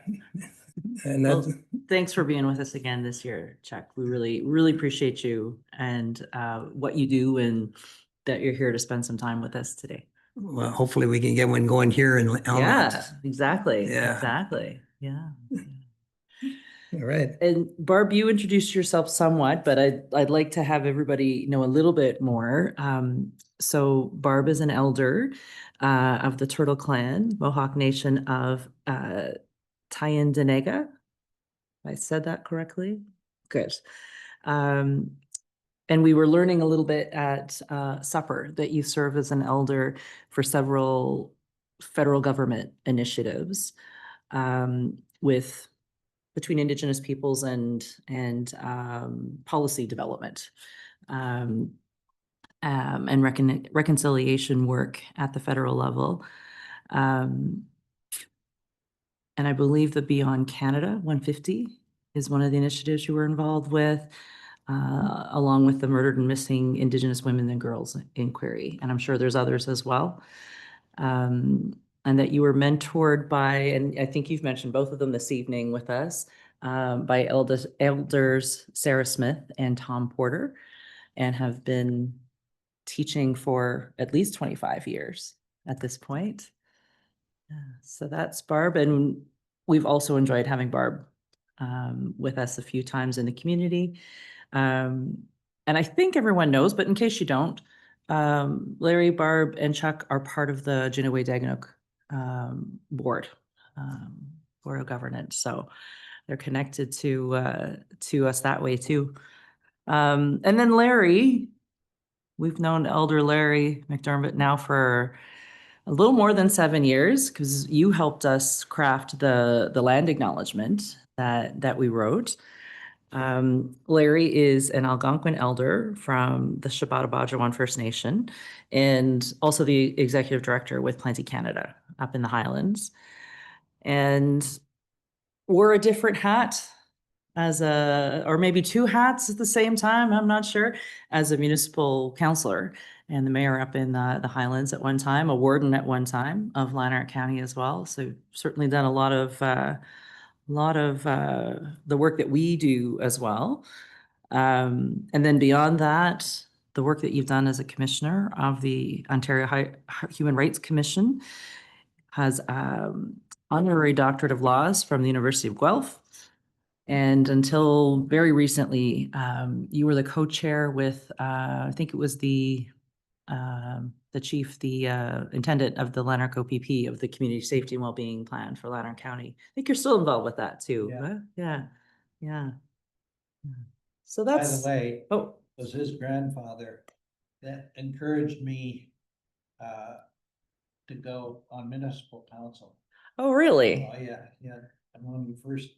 And Well, thanks for being with us again this year, Chuck. We really, really appreciate you and what you do, and that you're here to spend some time with us today. Well, hopefully we can get one going here in Elmont. Yeah, exactly. Yeah. Exactly. Yeah. All right. And Barb, you introduced yourself somewhat, but I'd like to have everybody know a little bit more. So Barb is an elder of the Turtle Clan, Mohawk Nation of Tyendinaga. I said that correctly? Good. And we were learning a little bit at supper that you serve as an elder for several federal government initiatives with between Indigenous peoples and policy development and reconciliation work at the federal level. And I believe the Beyond Canada 150 is one of the initiatives you were involved with, along with the Murdered and Missing Indigenous Women and Girls Inquiry. And I'm sure there's others as well. And that you were mentored by, and I think you've mentioned both of them this evening with us, by elders Sarah Smith and Tom Porter, and have been teaching for at least 25 years at this point. So that's Barb, and we've also enjoyed having Barb with us a few times in the community. And I think everyone knows, but in case you don't, Larry, Barb, and Chuck are part of the Jinaway-Daganuk board of governance. So they're connected to us that way too. And then Larry, we've known Elder Larry McDermott now for a little more than 7 years, because you helped us craft the land acknowledgement that we wrote. Larry is an Algonquin elder from the Shabbat First Nation, and also the executive director with Plenty Canada up in the Highlands. And wore a different hat or maybe two hats at the same time, I'm not sure, as a municipal councillor and the mayor up in the Highlands at one time, a warden at one time of Lanark County as well. So certainly done a lot of the work that we do as well. And then beyond that, the work that you've done as a commissioner of the Ontario Human Rights Commission, has honorary doctorate of laws from the University of Guelph. And until very recently, you were the co-chair with, I think it was the chief, the intendant of the Lanark OPP, of the Community Safety and Wellbeing Plan for Lanark County. I think you're still involved with that too. Yeah. Huh? Yeah. So By that's, the way, oh, was his grandfather that encouraged me to go on municipal council. oh, really? Oh, yeah. And when we first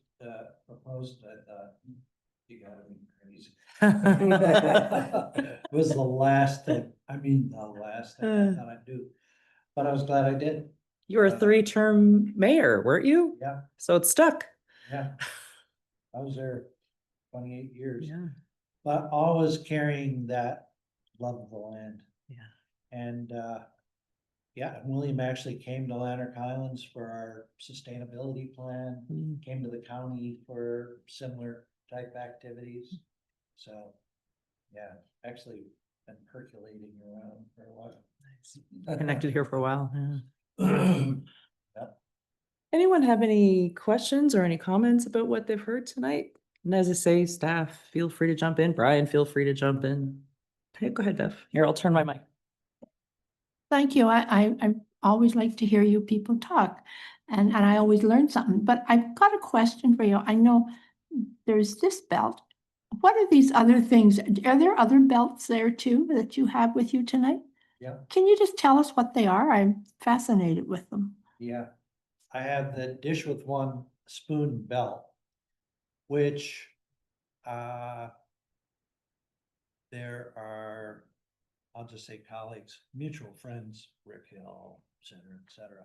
proposed, I thought, you gotta be crazy. It was the last thing I thought I'd do. But I was glad I did. You were a 3-term mayor, weren't you? Yeah, So it stuck. yeah. I was there 28 years. Yeah. But always carrying that love of the land. Yeah. And yeah, William actually came to Lanark Highlands for our sustainability plan, came to the county for similar type activities. So, yeah, actually been percolating around for a while. Connected here for a while. Yeah. Yep. Anyone have any questions or any comments about what they've heard tonight? And as I say, staff, feel free to jump in. Brian, feel free to jump in. Hey, go ahead, Bev. Here, I'll turn my mic. Thank you. I always like to hear you people talk, and I always learn something, but I've got a question for you. I know there's this belt. What are these other things? Are there other belts there too that you have with you tonight? Yeah. Can you just tell us what they are? I'm fascinated with them. Yeah, I have the dish with one spoon belt, which there are, I'll just say colleagues, mutual friends, Rick Hill, et cetera.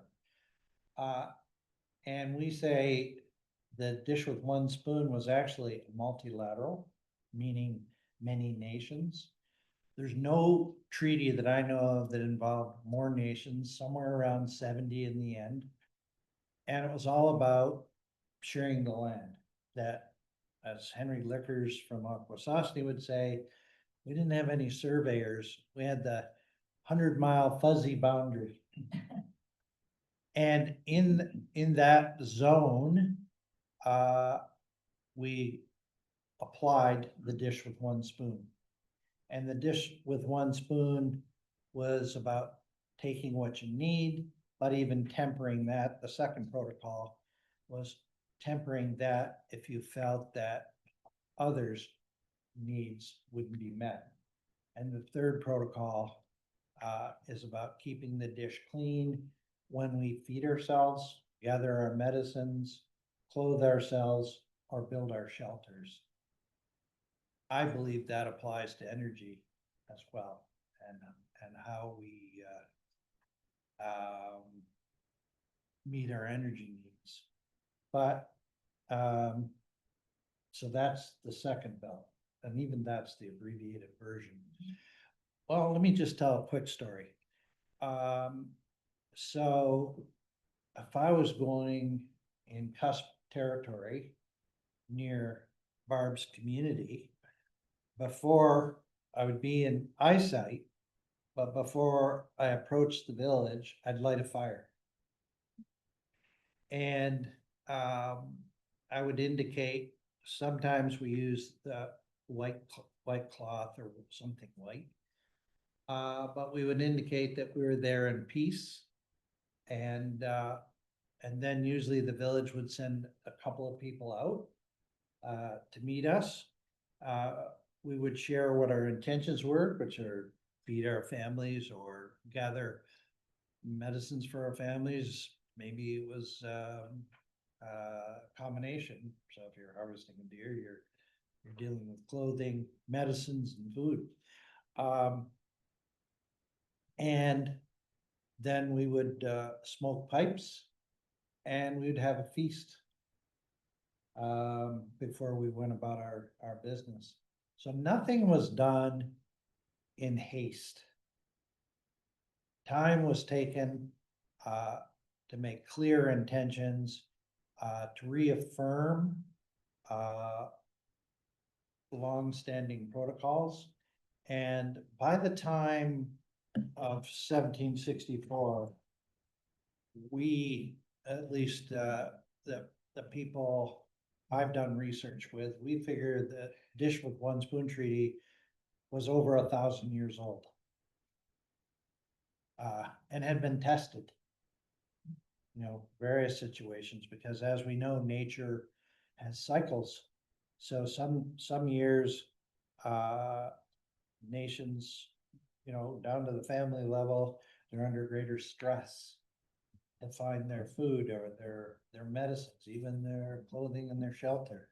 And we say the dish with one spoon was actually multilateral, meaning many nations. There's no treaty that I know of that involved more nations, somewhere around 70 in the end. And it was all about sharing the land. That, as Henry Lickers from Akwesasne would say, we didn't have any surveyors. We had the 100-mile fuzzy boundary. And in that zone, we applied the dish with one spoon. And the dish with one spoon was about taking what you need, but even tempering that. The second protocol was tempering that if you felt that others needs wouldn't be met. And the third protocol is about keeping the dish clean when we feed ourselves, gather our medicines, clothe ourselves, or build our shelters. I believe that applies to energy as well, and how we meet our energy needs. But so that's the second belt, and even that's the abbreviated version. Well, let me just tell a quick story. So if I was going in cusp territory near Barb's community, before I would be in eyesight, but before I approached the village, I'd light a fire. And I would indicate, sometimes we use the white cloth or something white. But we would indicate that we were there in peace. And then usually the village would send a couple of people out to meet us. We would share what our intentions were, which are feed our families or gather medicines for our families. Maybe it was a combination. So if you're harvesting a deer, you're dealing with clothing, medicines, and food. And then we would smoke pipes, and we'd have a feast before we went about our business. So nothing was done in haste. Time was taken to make clear intentions, to reaffirm long-standing protocols. And by the time of 1764, we, at least the people I've done research with, we figured that Dish with One Spoon Treaty was over 1,000 years old. And had been tested, various situations, because as we know, nature has cycles. So some years, nations, down to the family level, they're under greater stress to find their food or their medicines, even their clothing and their shelter.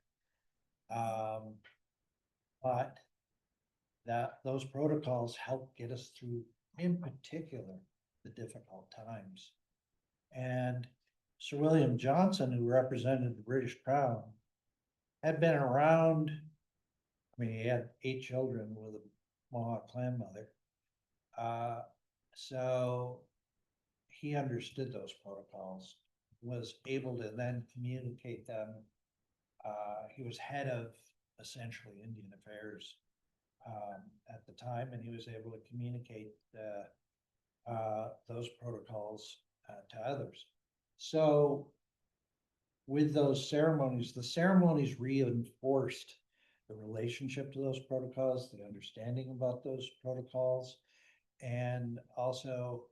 But those protocols help get us through, in particular, the difficult times. And Sir William Johnson, who represented the British Crown, had been around. I mean, he had 8 children with a Mohawk clan mother. So he understood those protocols, was able to then communicate them. He was head of essentially Indian Affairs at the time, and he was able to communicate those protocols to others. So with those ceremonies, the ceremonies reinforced the relationship to those protocols, the understanding about those protocols, and also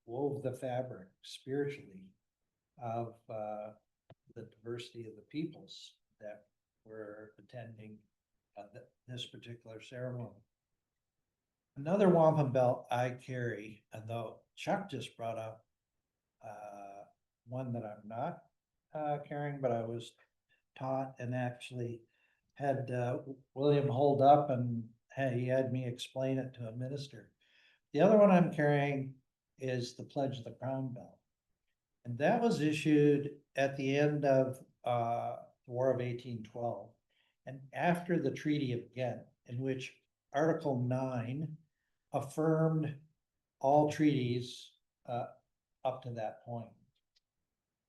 wove the fabric spiritually of the diversity of the peoples that were attending this particular ceremony. Another wampum belt I carry, and though Chuck just brought up one that I'm not carrying, but I was taught and actually had William hold up, and he had me explain it to a minister. The other one I'm carrying is the Pledge of the Crown Belt. And that was issued at the end of the War of 1812 and after the Treaty of Ghent, in which Article 9 affirmed all treaties up to that point.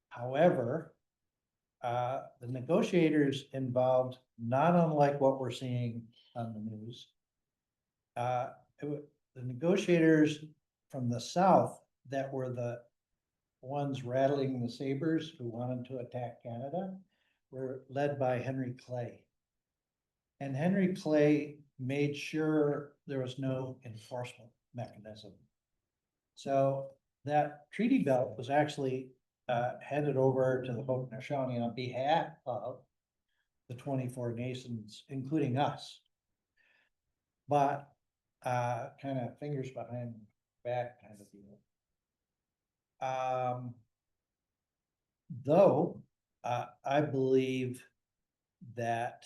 However, the negotiators involved, not unlike what we're seeing on the news, the negotiators from the South that were the ones rattling the sabers who wanted to attack Canada were led by Henry Clay. And Henry Clay made sure there was no enforcement mechanism. So that treaty belt was actually handed over to the Haudenosaunee on behalf of the 24 nations, including us. But kind of fingers behind back kind of deal. Though I believe that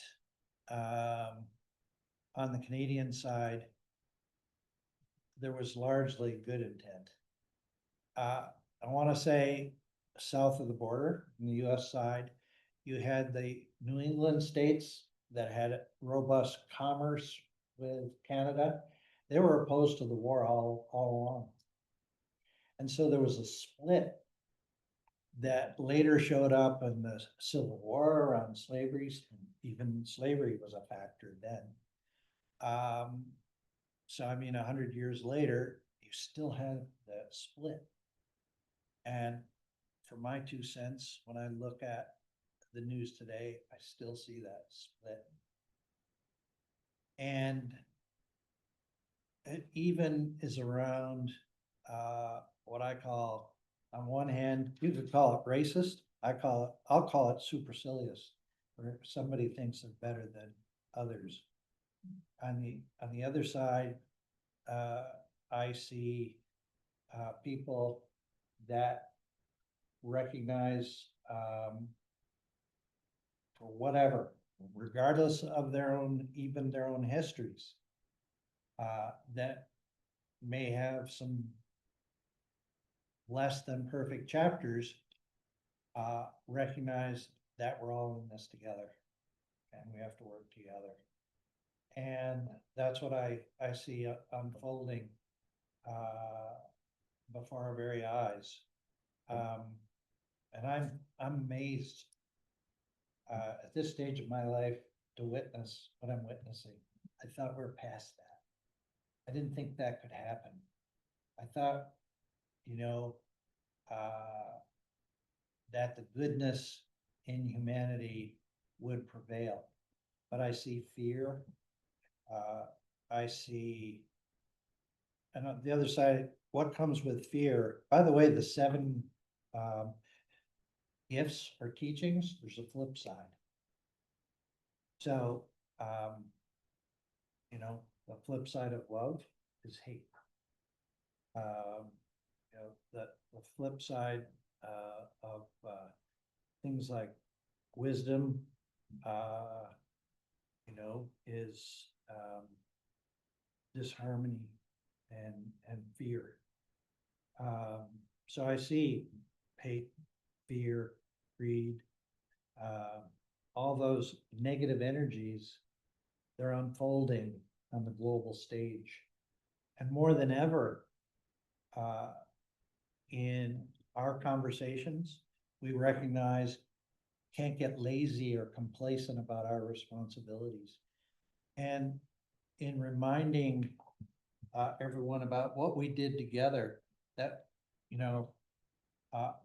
on the Canadian side, there was largely good intent. I want to say south of the border, on the US side, you had the New England states that had robust commerce with Canada. They were opposed to the war all along. And so there was a split that later showed up in the Civil War around slavery. Even slavery was a factor then. So I mean, 100 years later, you still have that split. And for my 2 cents, when I look at the news today, I still see that split. And it even is around what I call, on one hand, you could call it racist. I'll call it supercilious, where somebody thinks they're better than others. On the other side, I see people that recognize for whatever, regardless of their own, even their own histories, that may have some less than perfect chapters, recognize that we're all in this together and we have to work together. And that's what I see unfolding before our very eyes. And I'm amazed at this stage of my life to witness what I'm witnessing. I thought we're past that. I didn't think that could happen. I thought, you know, that the goodness in humanity would prevail. But I see fear. I see, and on the other side, what comes with fear? By the way, the 7 gifts or teachings, there's a flip side. So, you know, the flip side of love is hate. You know, the flip side of things like wisdom, you know, is disharmony and fear. So I see hate, fear, greed, all those negative energies, they're unfolding on the global stage. And more than ever, in our conversations, we recognize can't get lazy or complacent about our responsibilities. And in reminding everyone about what we did together, that, you know,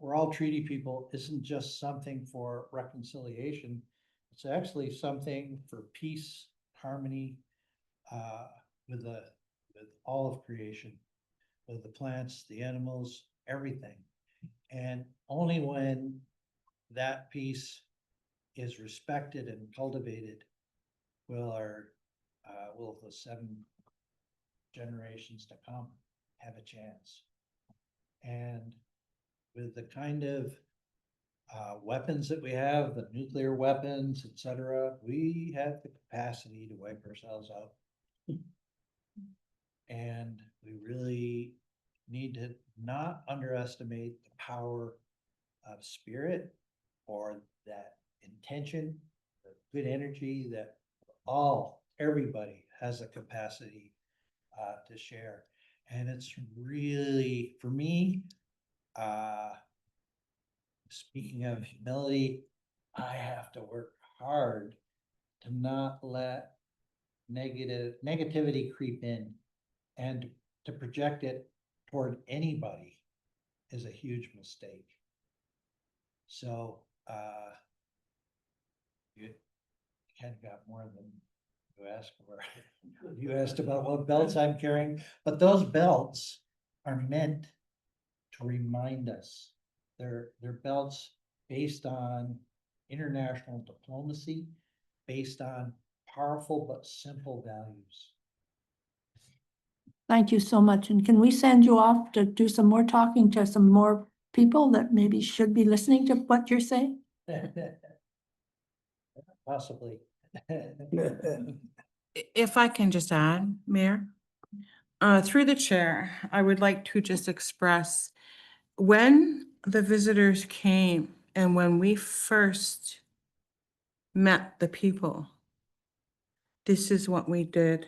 we're all treaty people isn't just something for reconciliation. It's actually something for peace, harmony, with all of creation, with the plants, the animals, everything. And only when that peace is respected and cultivated will will the 7 generations to come have a chance. And with the kind of weapons that we have, the nuclear weapons, etc., we have the capacity to wipe ourselves out. And we really need to not underestimate the power of spirit or that intention, the good energy that everybody has a capacity to share. And it's really, for me, speaking of humility, I have to work hard to not let negativity creep in, and to project it toward anybody is a huge mistake. So you kind of got more than you asked for. You asked about what belts I'm carrying, but those belts are meant to remind us. They're belts based on international diplomacy, based on powerful but simple values. Thank you so much. And can we send you off to do some more talking to some more people that maybe should be listening to what you're saying? Possibly. If I can just add, Mayor, through the chair, I would like to just express when the visitors came and when we first met the people, this is what we did.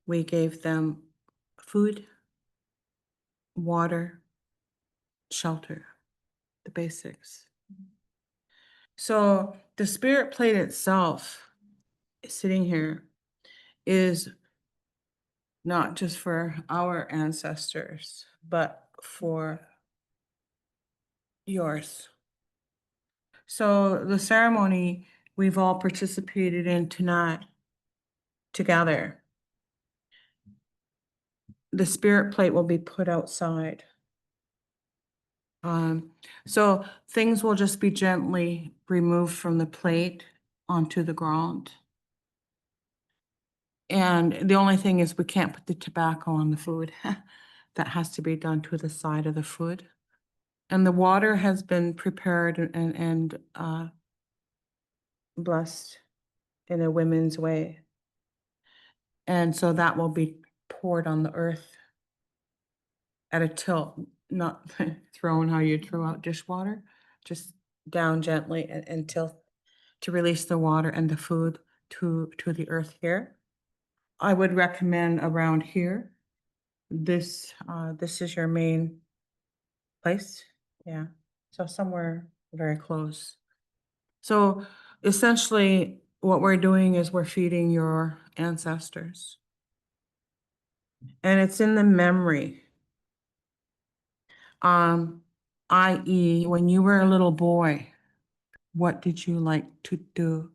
We gave them food, water, shelter, the basics. So the spirit plate itself, sitting here, is not just for our ancestors, but for yours. So the ceremony we've all participated in tonight together. The spirit plate will be put outside. So things will just be gently removed from the plate onto the ground. And the only thing is we can't put the tobacco on the food. That has to be done to the side of the food. And the water has been prepared and blessed in a women's way. And so that will be poured on the earth at a tilt, not thrown how you throw out dishwater, just down gently and tilt to release the water and the food to the earth here. I would recommend around here. This is your main place. Yeah. So somewhere very close. So essentially what we're doing is we're feeding your ancestors. And it's in the memory. I.e., when you were a little boy, what did you like to do?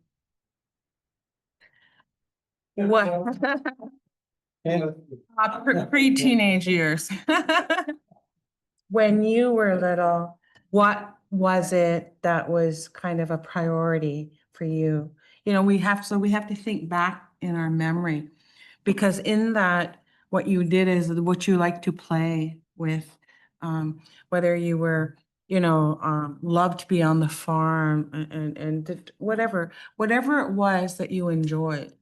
What? Pre-teenage years. When you were little, what was it that was kind of a priority for you? You know, we have to think back in our memory, because in that, what you did is what you like to play with, whether you were, loved to be on the farm and whatever it was that you enjoyed,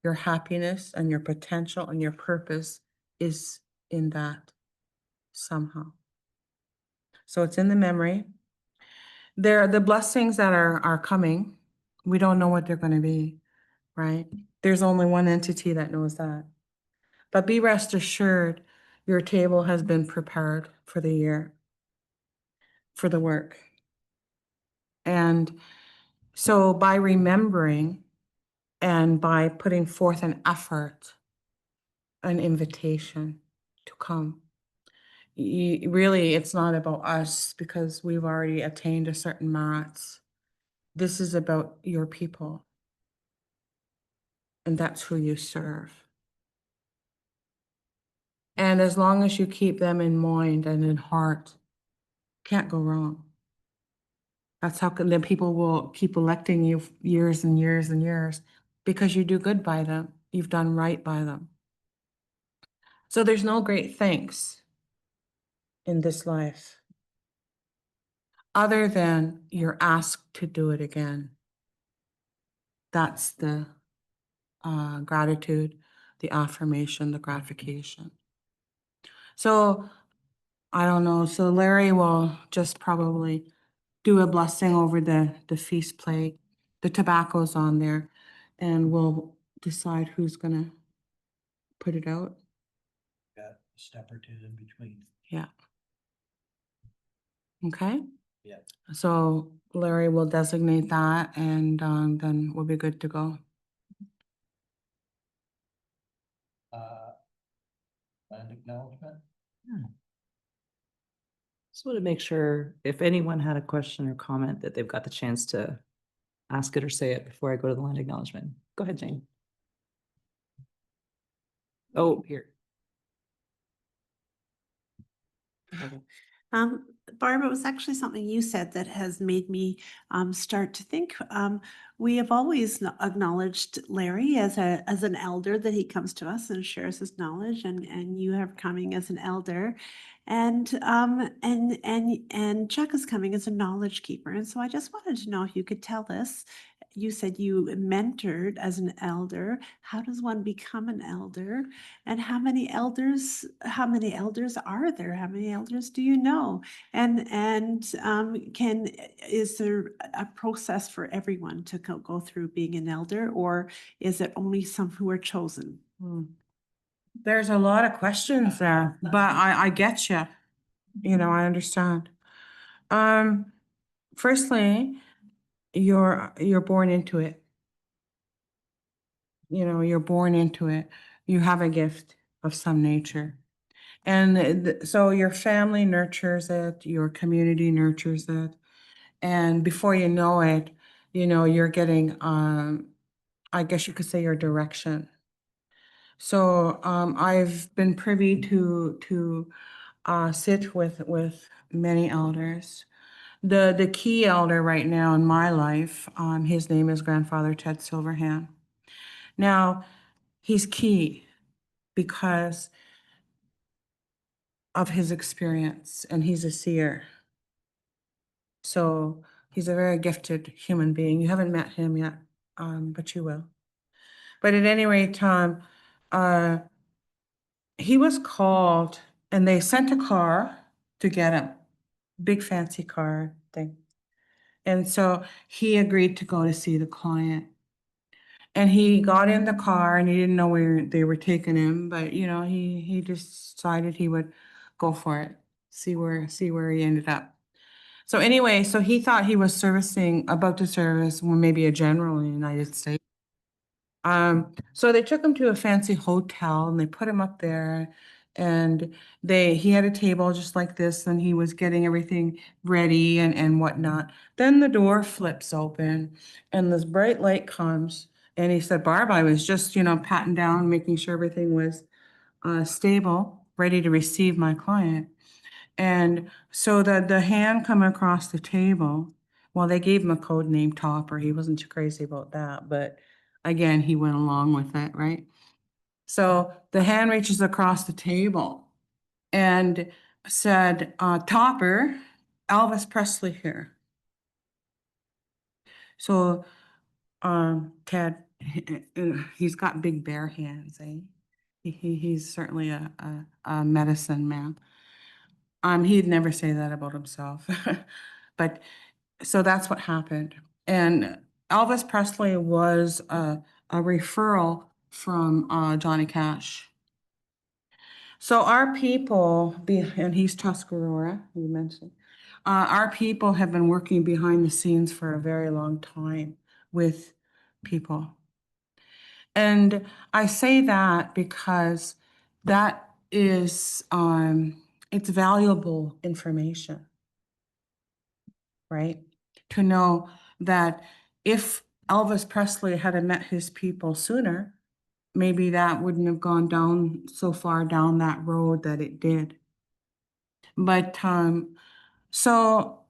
your happiness and your potential and your purpose is in that somehow. So it's in the memory. There are the blessings that are coming. We don't know what they're going to be, right? There's only one entity that knows that. But be rest assured, your table has been prepared for the year, for the work. And so by remembering and by putting forth an effort, an invitation to come, really, it's not about us because we've already attained a certain merits. This is about your people. And that's who you serve. And as long as you keep them in mind and in heart, can't go wrong. That's how then people will keep electing you years and years and years, because you do good by them. You've done right by them. So there's no great thanks in this life other than you're asked to do it again. That's the gratitude, the affirmation, the gratification. So I don't know. So Larry will just probably do a blessing over the feast plate. The tobacco's on there, and we'll decide who's gonna put it out. Got a step or two in between. Yeah. Okay? Yeah. So Larry will designate that, and then we'll be good to go. Land acknowledgement. Just want to make sure if anyone had a question or comment that they've got the chance to ask it or say it before I go to the land acknowledgement. Go ahead, Jane. Oh, here. Barb, it was actually something you said that has made me start to think. We have always acknowledged Larry as an elder, that he comes to us and shares his knowledge, and you are coming as an elder, and Chuck is coming as a knowledge keeper. And so I just wanted to know if you could tell us. You said you mentored as an elder. How does one become an elder? And how many elders are there? How many elders do you know? Is there a process for everyone to go through being an elder, or is it only some who are chosen? There's a lot of questions there, but I get you. You know, I understand. Firstly, you're born into it. You know, you're born into it. You have a gift of some nature. And so your family nurtures it, your community nurtures it. And before you know it, you know, you're getting, I guess you could say, your direction. So I've been privy to sit with many elders. The key elder right now in my life, his name is Grandfather Ted Silverhand. Now, he's key because of his experience, and he's a seer. So he's a very gifted human being. You haven't met him yet, but you will. But at any rate, he was called, and they sent a car to get him, big fancy car thing. And so he agreed to go to see the client. And he got in the car, and he didn't know where they were taking him, but you know, he decided he would go for it, see where he ended up. So anyway, so he thought he was about to service, well, maybe a general in the United States. So they took him to a fancy hotel, and they put him up there, and he had a table just like this, and he was getting everything ready and whatnot. Then the door flips open, and this bright light comes, and he said, "Barb, I was just, you know, patting down, making sure everything was stable, ready to receive my client." And so the hand come across the table, well, they gave him a code name Topper. He wasn't too crazy about that, but again, he went along with it, right? So the hand reaches across the table and said, "Topper, Elvis Presley here." So Ted, he's got big bare hands, eh? He's certainly a medicine man. He'd never say that about himself. But so that's what happened. And Elvis Presley was a referral from Johnny Cash. So our people, and he's Tuscarora, you mentioned, our people have been working behind the scenes for a very long time with people. And I say that because that is, it's valuable information, right? To know that if Elvis Presley had met his people sooner, maybe that wouldn't have gone down so far down that road that it did. But so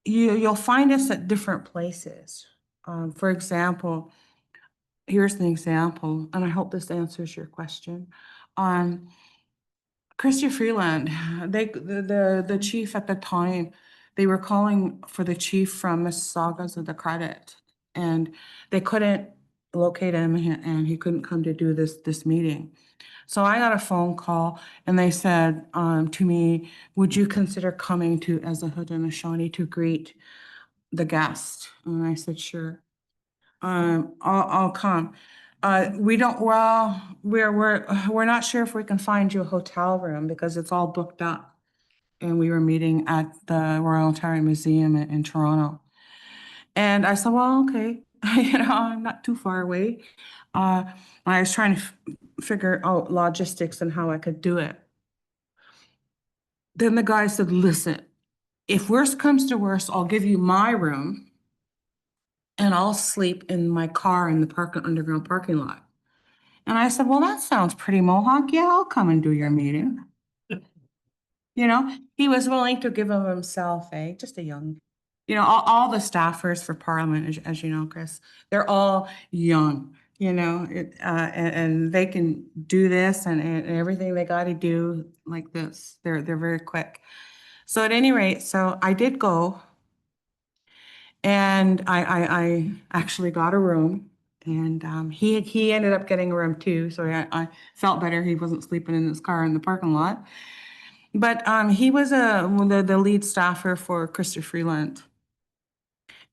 you'll find us at different places. For example, here's an example, and I hope this answers your question. Chrystia Freeland, the chief at the time, they were calling for the chief from Mississaugas of the Credit, and they couldn't locate him, and he couldn't come to do this meeting. So I got a phone call, and they said to me, "Would you consider coming to as a Haudenosaunee to greet the guest?" And I said, "Sure, I'll come." We're not sure if we can find you a hotel room because it's all booked up. And we were meeting at the Royal Ontario Museum in Toronto. And I said, "Well, okay, you know, I'm not too far away." I was trying to figure out logistics and how I could do it. Then the guy said, "Listen, if worst comes to worst, I'll give you my room and I'll sleep in my car in the underground parking lot." And I said, "Well, that sounds pretty Mohawk. Yeah, I'll come and do your meeting." You know, he was willing to give of himself, eh? Just a young, all the staffers for Parliament, as you know, Chris, they're all young, and they can do this and everything they got to do like this. They're very quick. So at any rate, so I did go, and I actually got a room, and he ended up getting a room too. So I felt better. He wasn't sleeping in his car in the parking lot. But he was the lead staffer for Chrystia Freeland.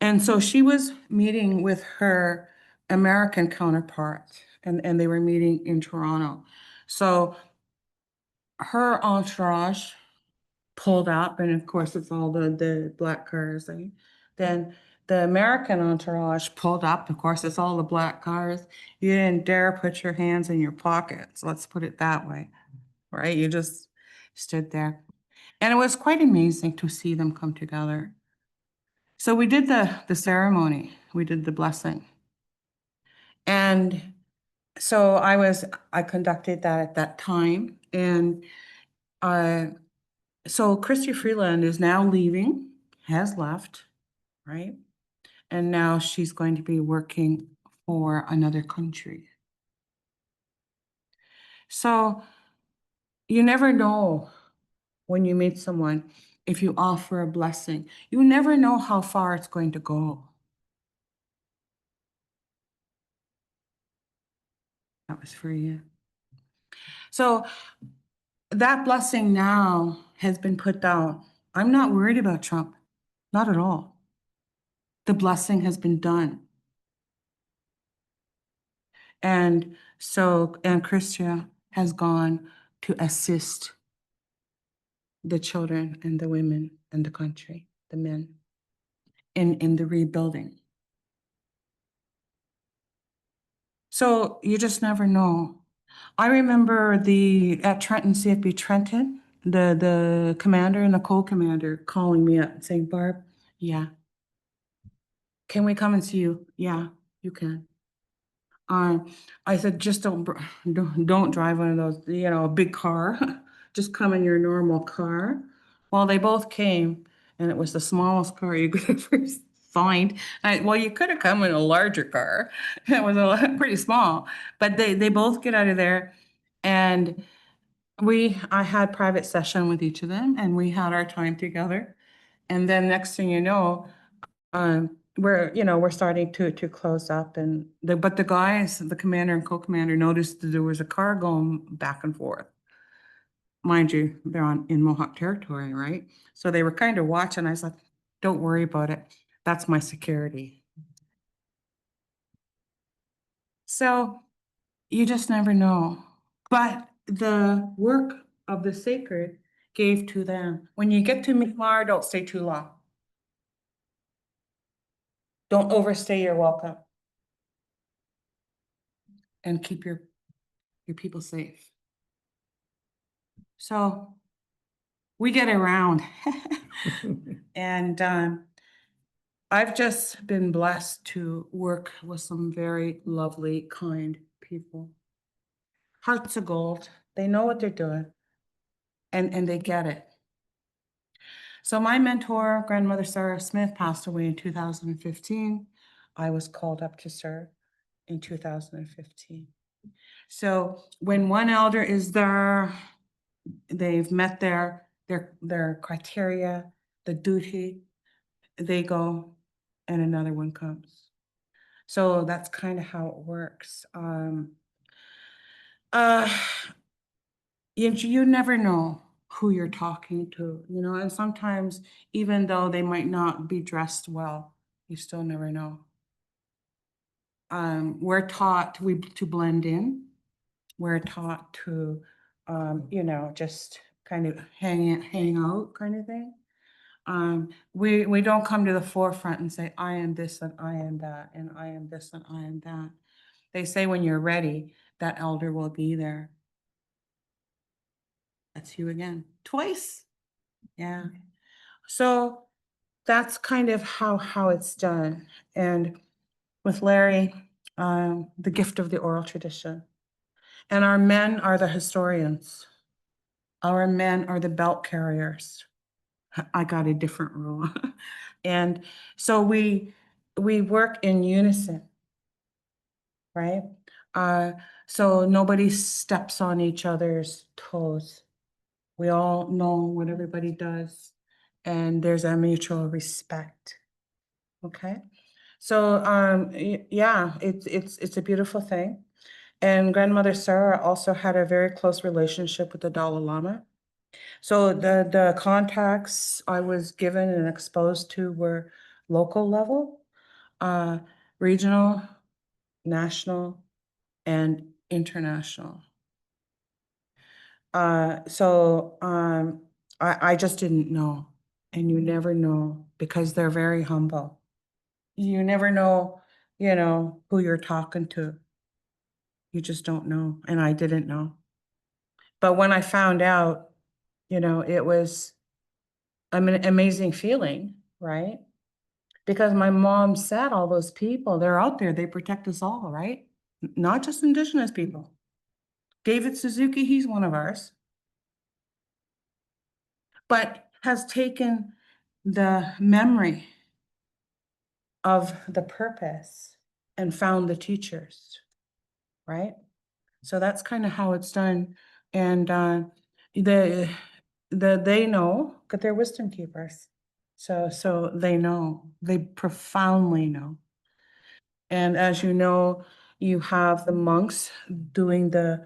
And so she was meeting with her American counterpart, and they were meeting in Toronto. So her entourage pulled up, and of course, it's all the black cars. Then the American entourage pulled up. Of course, it's all the black cars. You didn't dare put your hands in your pockets. Let's put it that way, right? You just stood there. And it was quite amazing to see them come together. So we did the ceremony, we did the blessing. And so I conducted that at that time. And so Chrystia Freeland is now leaving, has left, right? And now she's going to be working for another country. So you never know when you meet someone, if you offer a blessing, you never know how far it's going to go. That was for you. So that blessing now has been put down. I'm not worried about Trump, not at all. The blessing has been done. And so, and Chrystia has gone to assist the children and the women and the country, the men, in the rebuilding. So you just never know. I remember at Trenton, CFB Trenton, the commander and the co-commander calling me up and saying, Barb, yeah. Can we come and see you? Yeah, you can. I said, just don't drive one of those, a big car. Just come in your normal car. Well, they both came, and it was the smallest car you could ever find. Well, you could have come in a larger car. It was pretty small, but they both get out of there, and I had private session with each of them, and we had our time together. And then next thing you know, we're starting to close up, and but the guys, the commander and co-commander, noticed that there was a car going back and forth. Mind you, they're in Mohawk territory, right? So they were kind of watching. I was like, don't worry about it. That's my security. So you just never know. But the work of the sacred gave to them. When you get to Mi'kmaq, don't stay too long. Don't overstay your welcome. And keep your people safe. So we get around. And I've just been blessed to work with some very lovely, kind people. Hearts of gold. They know what they're doing, and they get it. So my mentor, grandmother Sarah Smith, passed away in 2015. I was called up to serve in 2015. So when one elder is there, they've met their criteria, the duty, they go, and another one comes. So that's kind of how it works. You never know who you're talking to, and sometimes even though they might not be dressed well, you still never know. We're taught to blend in. We're taught to, just kind of hang out kind of thing. We don't come to the forefront and say, I am this and I am that, and I am this and I am that. They say when you're ready, that elder will be there. That's you again, twice. Yeah. So that's kind of how it's done. And with Larry, the gift of the oral tradition. And our men are the historians. Our men are the belt carriers. I got a different rule. And so we work in unison, right? So nobody steps on each other's toes. We all know what everybody does, and there's a mutual respect. Okay? So, yeah, it's a beautiful thing. And grandmother Sarah also had a very close relationship with the Dalai Lama. So the contacts I was given and exposed to were local level, regional, national, and international. I just didn't know, and you never know because they're very humble. You never know, who you're talking to. You just don't know, and I didn't know. But when I found out, it was an amazing feeling, right? Because my mom said all those people, they're out there, they protect us all, right? Not just Indigenous people. David Suzuki, he's one of ours. But has taken the memory of the purpose and found the teachers, right? So that's kind of how it's done. And they know that they're wisdom keepers. So they know, they profoundly know. And as you know, you have the monks doing the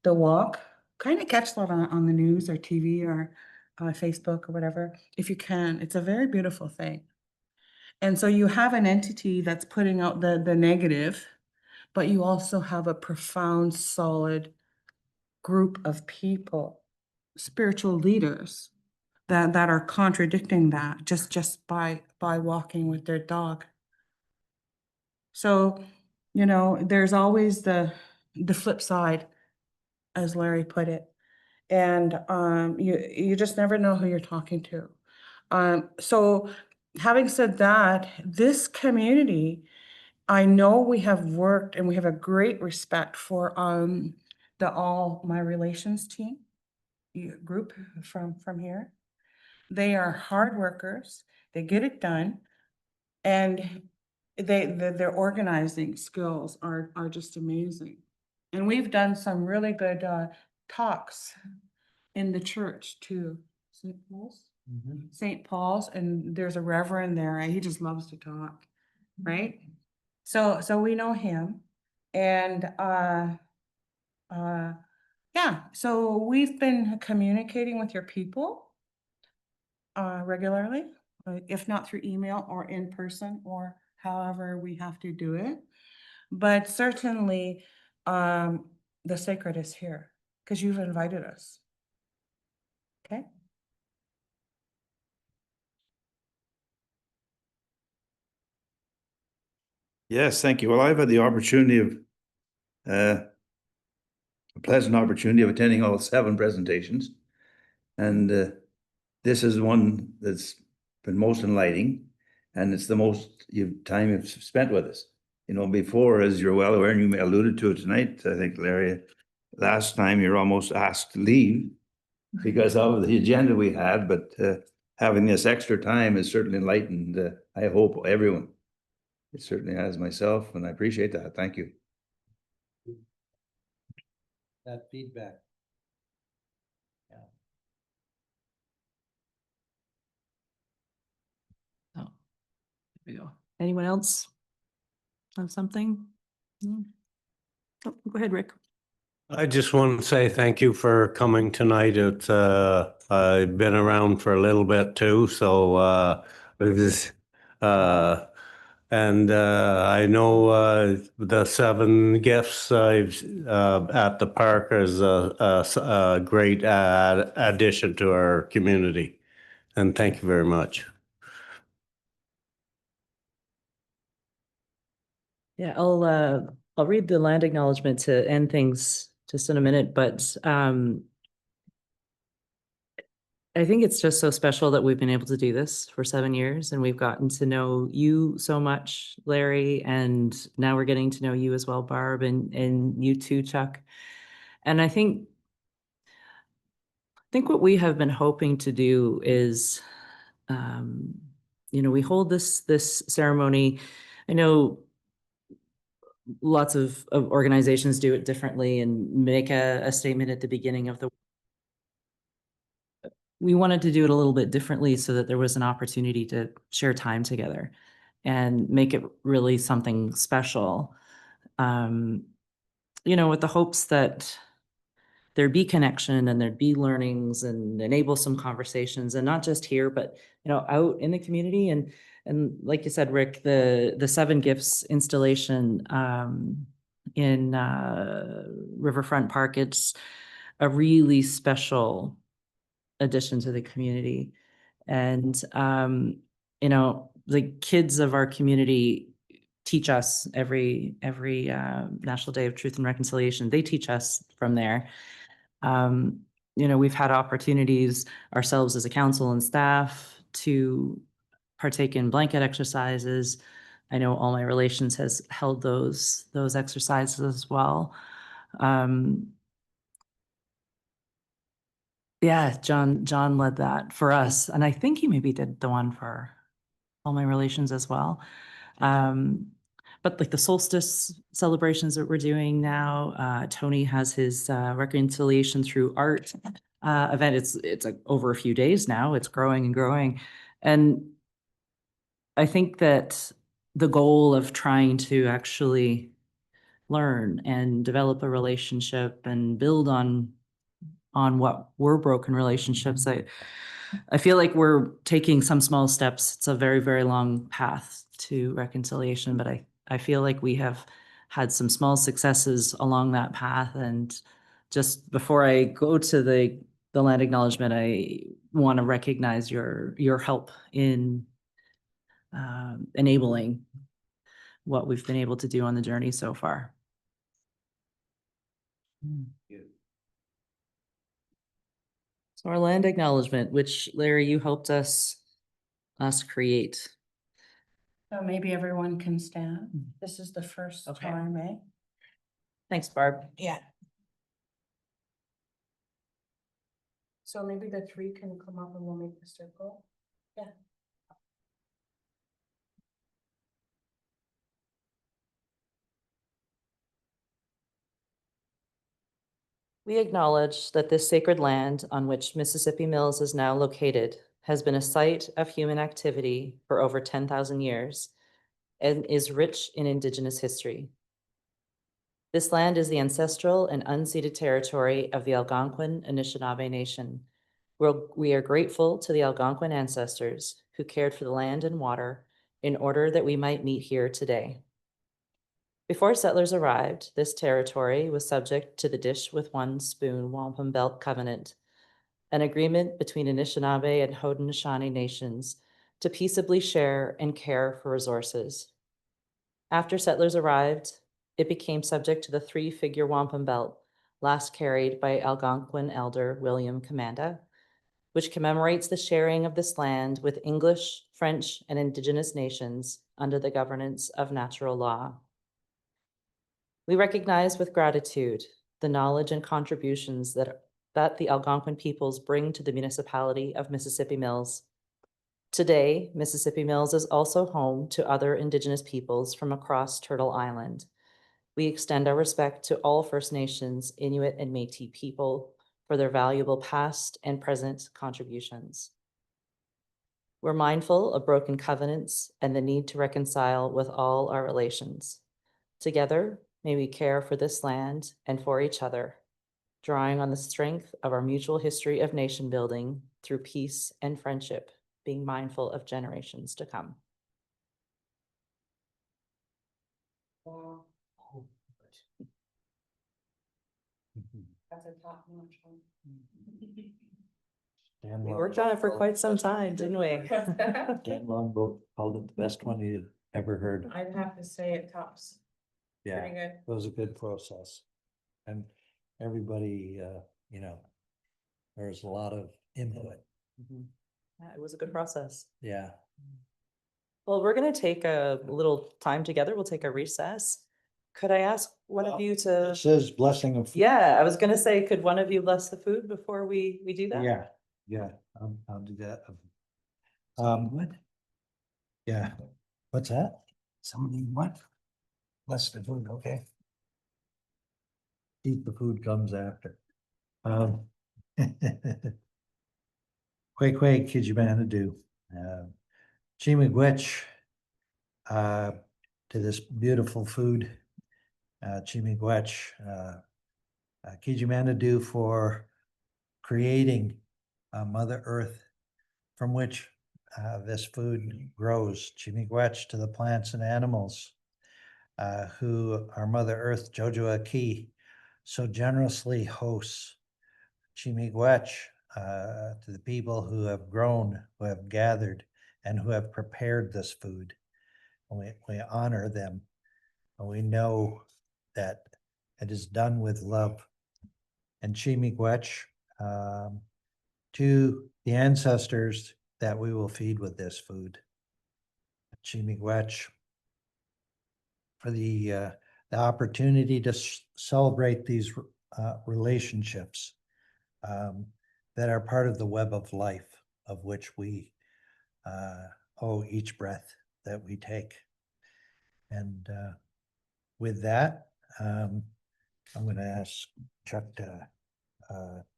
walk. Kind of catch that on the news or TV or Facebook or whatever, if you can. It's a very beautiful thing. And so you have an entity that's putting out the negative, but you also have a profound, solid group of people, spiritual leaders that are contradicting that just by walking with their dog. So, there's always the flip side, as Larry put it. And you just never know who you're talking to. So having said that, this community, I know we have worked and we have a great respect for the All My Relations team group from here. They are hard workers. They get it done. And their organizing skills are just amazing. And we've done some really good talks in the church too. St. Paul's? St. Paul's, and there's a reverend there, and he just loves to talk, right? So we know him. And yeah, so we've been communicating with your people regularly, if not through email or in person or however we have to do it. But certainly, the sacred is here because you've invited us. Okay? Yes, thank you. Well, I've had the opportunity of a pleasant opportunity of attending all 7 presentations. And this is one that's been most enlightening, and it's the most time you've spent with us. Before, as you're well aware, and you may alluded to it tonight, I think, Larry, last time you're almost asked to leave because of the agenda we had, but having this extra time has certainly enlightened, I hope, everyone. It certainly has myself, and I appreciate that. Thank you. That feedback. Yeah. Oh, there we go. Anyone else have something? No? Oh, go ahead, Rick. I just want to say thank you for coming tonight. It's I've been around for a little bit too, so it was and I know the 7 gifts I've at the park is a great addition to our community, and thank you very much. Yeah, I'll read the land acknowledgement to end things just in a minute, but I think it's just so special that we've been able to do this for 7 years, and we've gotten to know you so much, Larry, and now we're getting to know you as well, Barb, and you too, Chuck. And I think think what we have been hoping to do is, we hold this ceremony. I know lots of organizations do it differently and make a statement at the beginning of the. We wanted to do it a little bit differently so that there was an opportunity to share time together and make it really something special. With the hopes that there'd be connection and there'd be learnings and enable some conversations, and not just here, but out in the community. And like you said, Rick, the 7 Gifts installation in Riverfront Park, it's a really special addition to the community. And the kids of our community teach us every National Day of Truth and Reconciliation. They teach us from there. We've had opportunities ourselves as a council and staff to partake in blanket exercises. I know All My Relations has held those exercises as well. Yeah, John led that for us, and I think he maybe did the one for All My Relations as well. But like the solstice celebrations that we're doing now, Tony has his reconciliation through art event. It's like over a few days now. It's growing and growing, and I think that the goal of trying to actually learn and develop a relationship and build on what were broken relationships, I feel like we're taking some small steps. It's a very, very long path to reconciliation, but I feel like we have had some small successes along that path. And just before I go to the land acknowledgement, I want to recognize your help in enabling what we've been able to do on the journey so far. So our land acknowledgement, which Larry, you helped us create. So maybe everyone can stand. This is the first Okay. time, eh? Thanks, Barb. Yeah. So maybe the 3 can come up and we'll make the circle. Yeah. We acknowledge that this sacred land on which Mississippi Mills is now located has been a site of human activity for over 10,000 years and is rich in Indigenous history. This land is the ancestral and unceded territory of the Algonquin Anishinaabe Nation. We are grateful to the Algonquin ancestors who cared for the land and water in order that we might meet here today. Before settlers arrived, this territory was subject to the Dish with One Spoon Wampum Belt Covenant, an agreement between Anishinaabe and Haudenosaunee nations to peaceably share and care for resources. After settlers arrived, it became subject to the 3-figure wampum belt, last carried by Algonquin elder William Commanda, which commemorates the sharing of this land with English, French, and Indigenous nations under the governance of natural law. We recognize with gratitude the knowledge and contributions that the Algonquin peoples bring to the municipality of Mississippi Mills. Today, Mississippi Mills is also home to other Indigenous peoples from across Turtle Island. We extend our respect to all First Nations, Inuit, and Métis people for their valuable past and present contributions. We're mindful of broken covenants and the need to reconcile with all our relations. Together, may we care for this land and for each other, drawing on the strength of our mutual history of nation building through peace and friendship, being mindful of generations to come. Wow. That's a top notch one. We worked on it for quite some time, didn't we? Dan Longboat called it the best one he'd ever heard. I'd have to say it tops. Yeah, Pretty good. it was a good process. And everybody, there was a lot of input. Yeah, it was a good process. Yeah. Well, we're going to take a little time together. We'll take a recess. could I ask one of you to? It says blessing of. Yeah, I was gonna say, could one of you bless the food before we do that? Yeah, yeah, I'll do that. What? Yeah, what's that? Somebody what? Bless the food, okay. Eat the food comes after. Quay Quay Kijimanadu, Chimigwech, to this beautiful food, Chimigwech, Kijimanadu for creating Mother Earth from which this food grows, Chimigwech to the plants and animals who our Mother Earth, Jojo Aki, so generously hosts, Chimigwech to the people who have grown, who have gathered, and who have prepared this food. And we honor them, and we know that it is done with love. And Chimigwech to the ancestors that we will feed with this food. Chimigwech for the opportunity to celebrate these relationships that are part of the web of life of which we owe each breath that we take. And with that, I'm going to ask Chuck to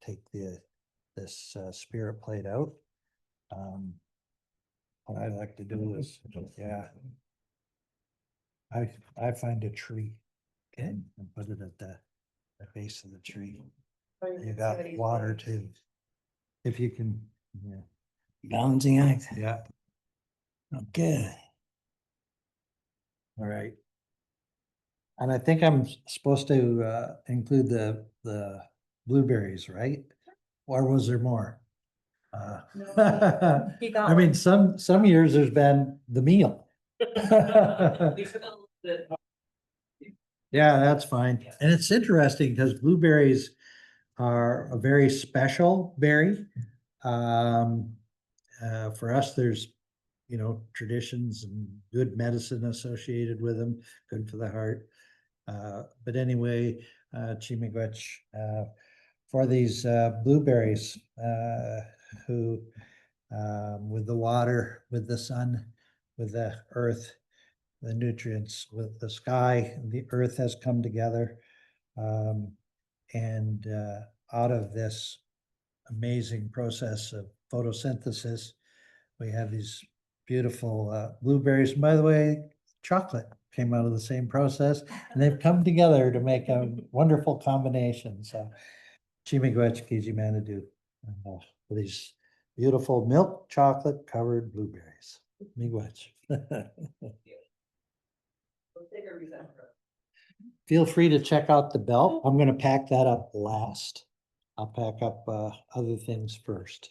take this spirit plate out. What I like to do is, yeah, I find a tree and put it at the base of the tree. You got water too. If you can, yeah. Balancing act. Yeah, Okay. all right. And I think I'm supposed to include the blueberries, right? Or was there more? I mean, some years there's been the meal. Yeah, that's fine. And it's interesting because blueberries are a very special berry. For us, there's, traditions and good medicine associated with them, good for the heart. But anyway, Chimigwech, for these blueberries, who, with the water, with the sun, with the earth, the nutrients, with the sky, the earth has come together. And out of this amazing process of photosynthesis, we have these beautiful blueberries. By the way, chocolate came out of the same process, and they've come together to make a wonderful combination. So, Chimigwech Kijimanadu, these beautiful milk chocolate covered blueberries. Miigwech. Feel free to check out the belt. I'm going to pack that up last. I'll pack up other things first.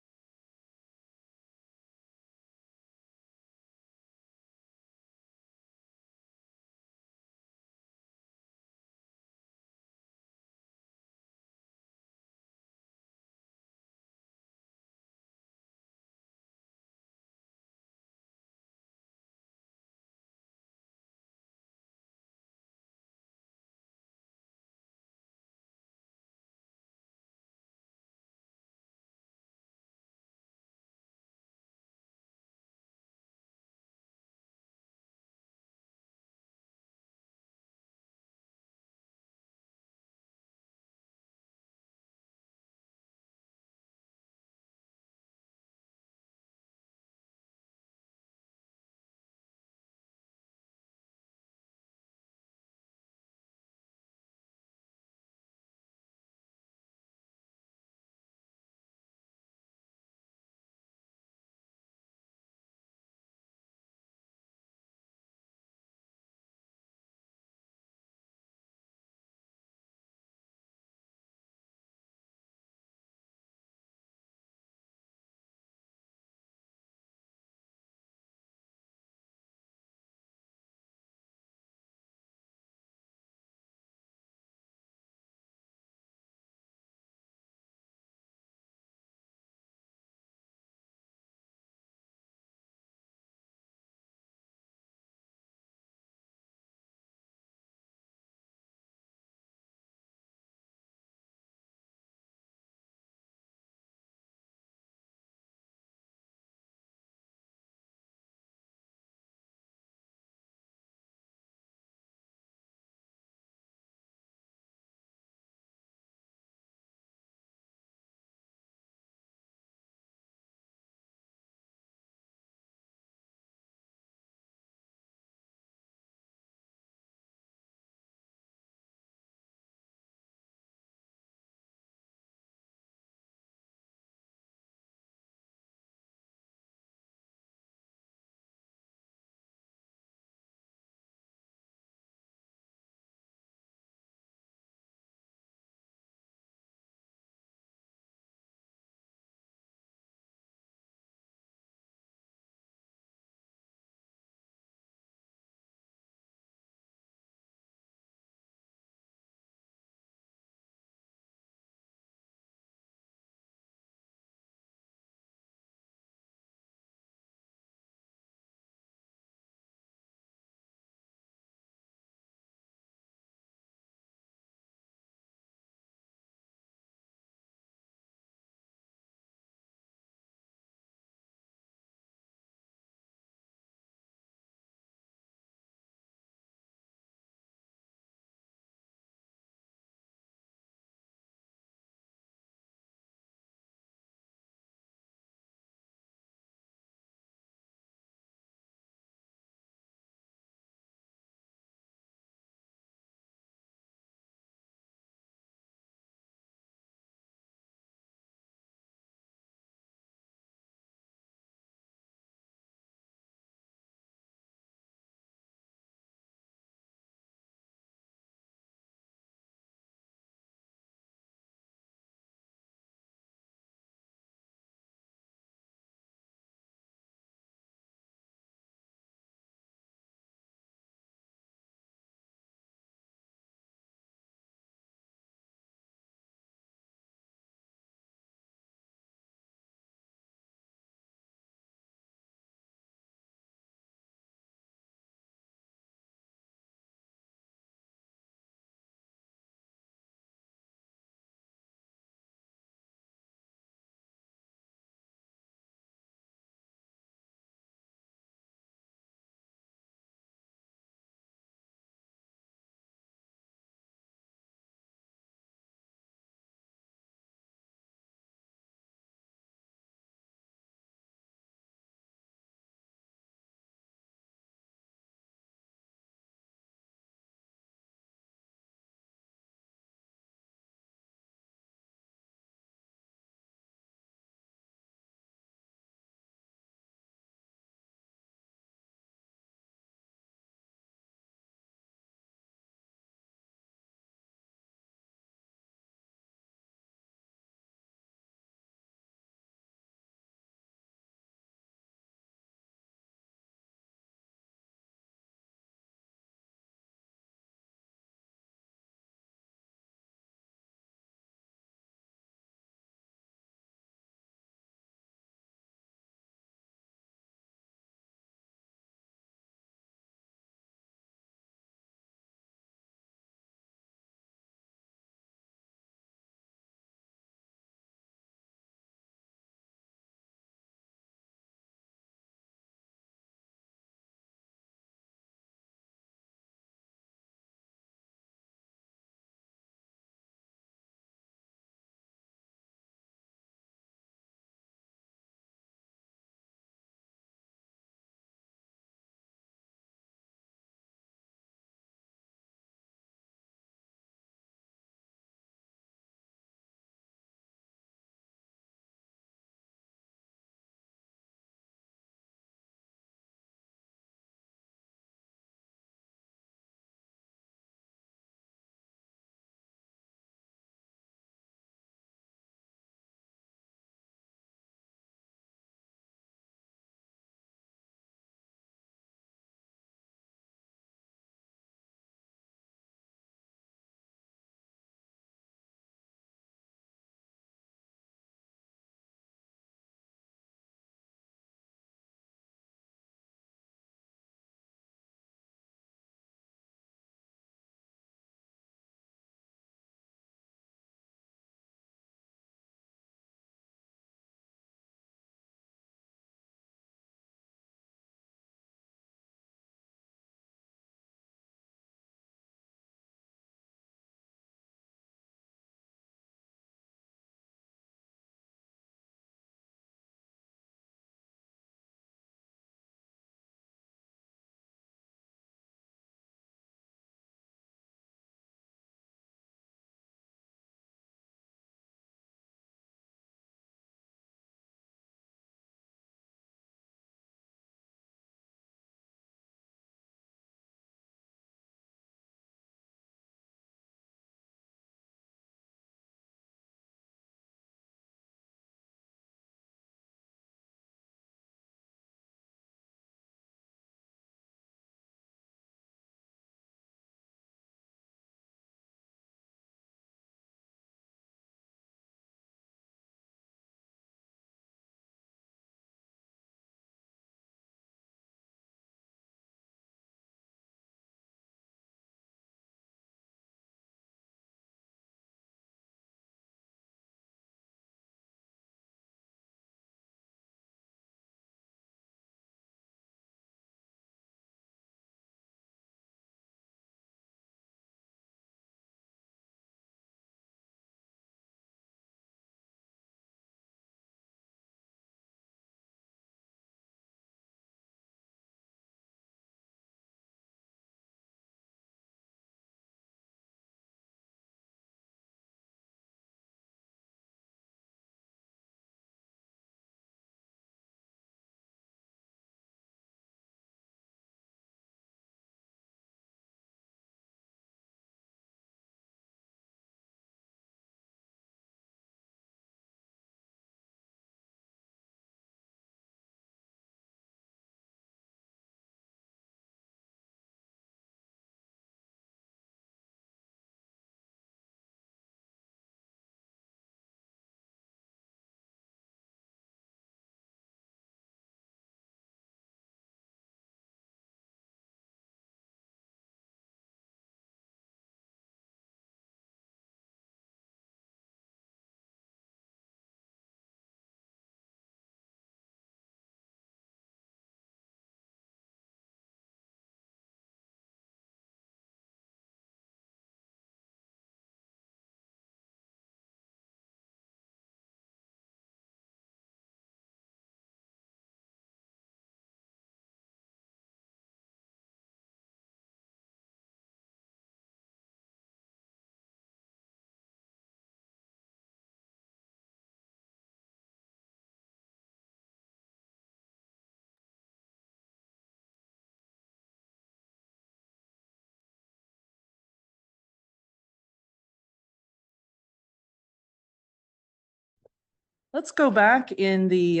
let's go back in the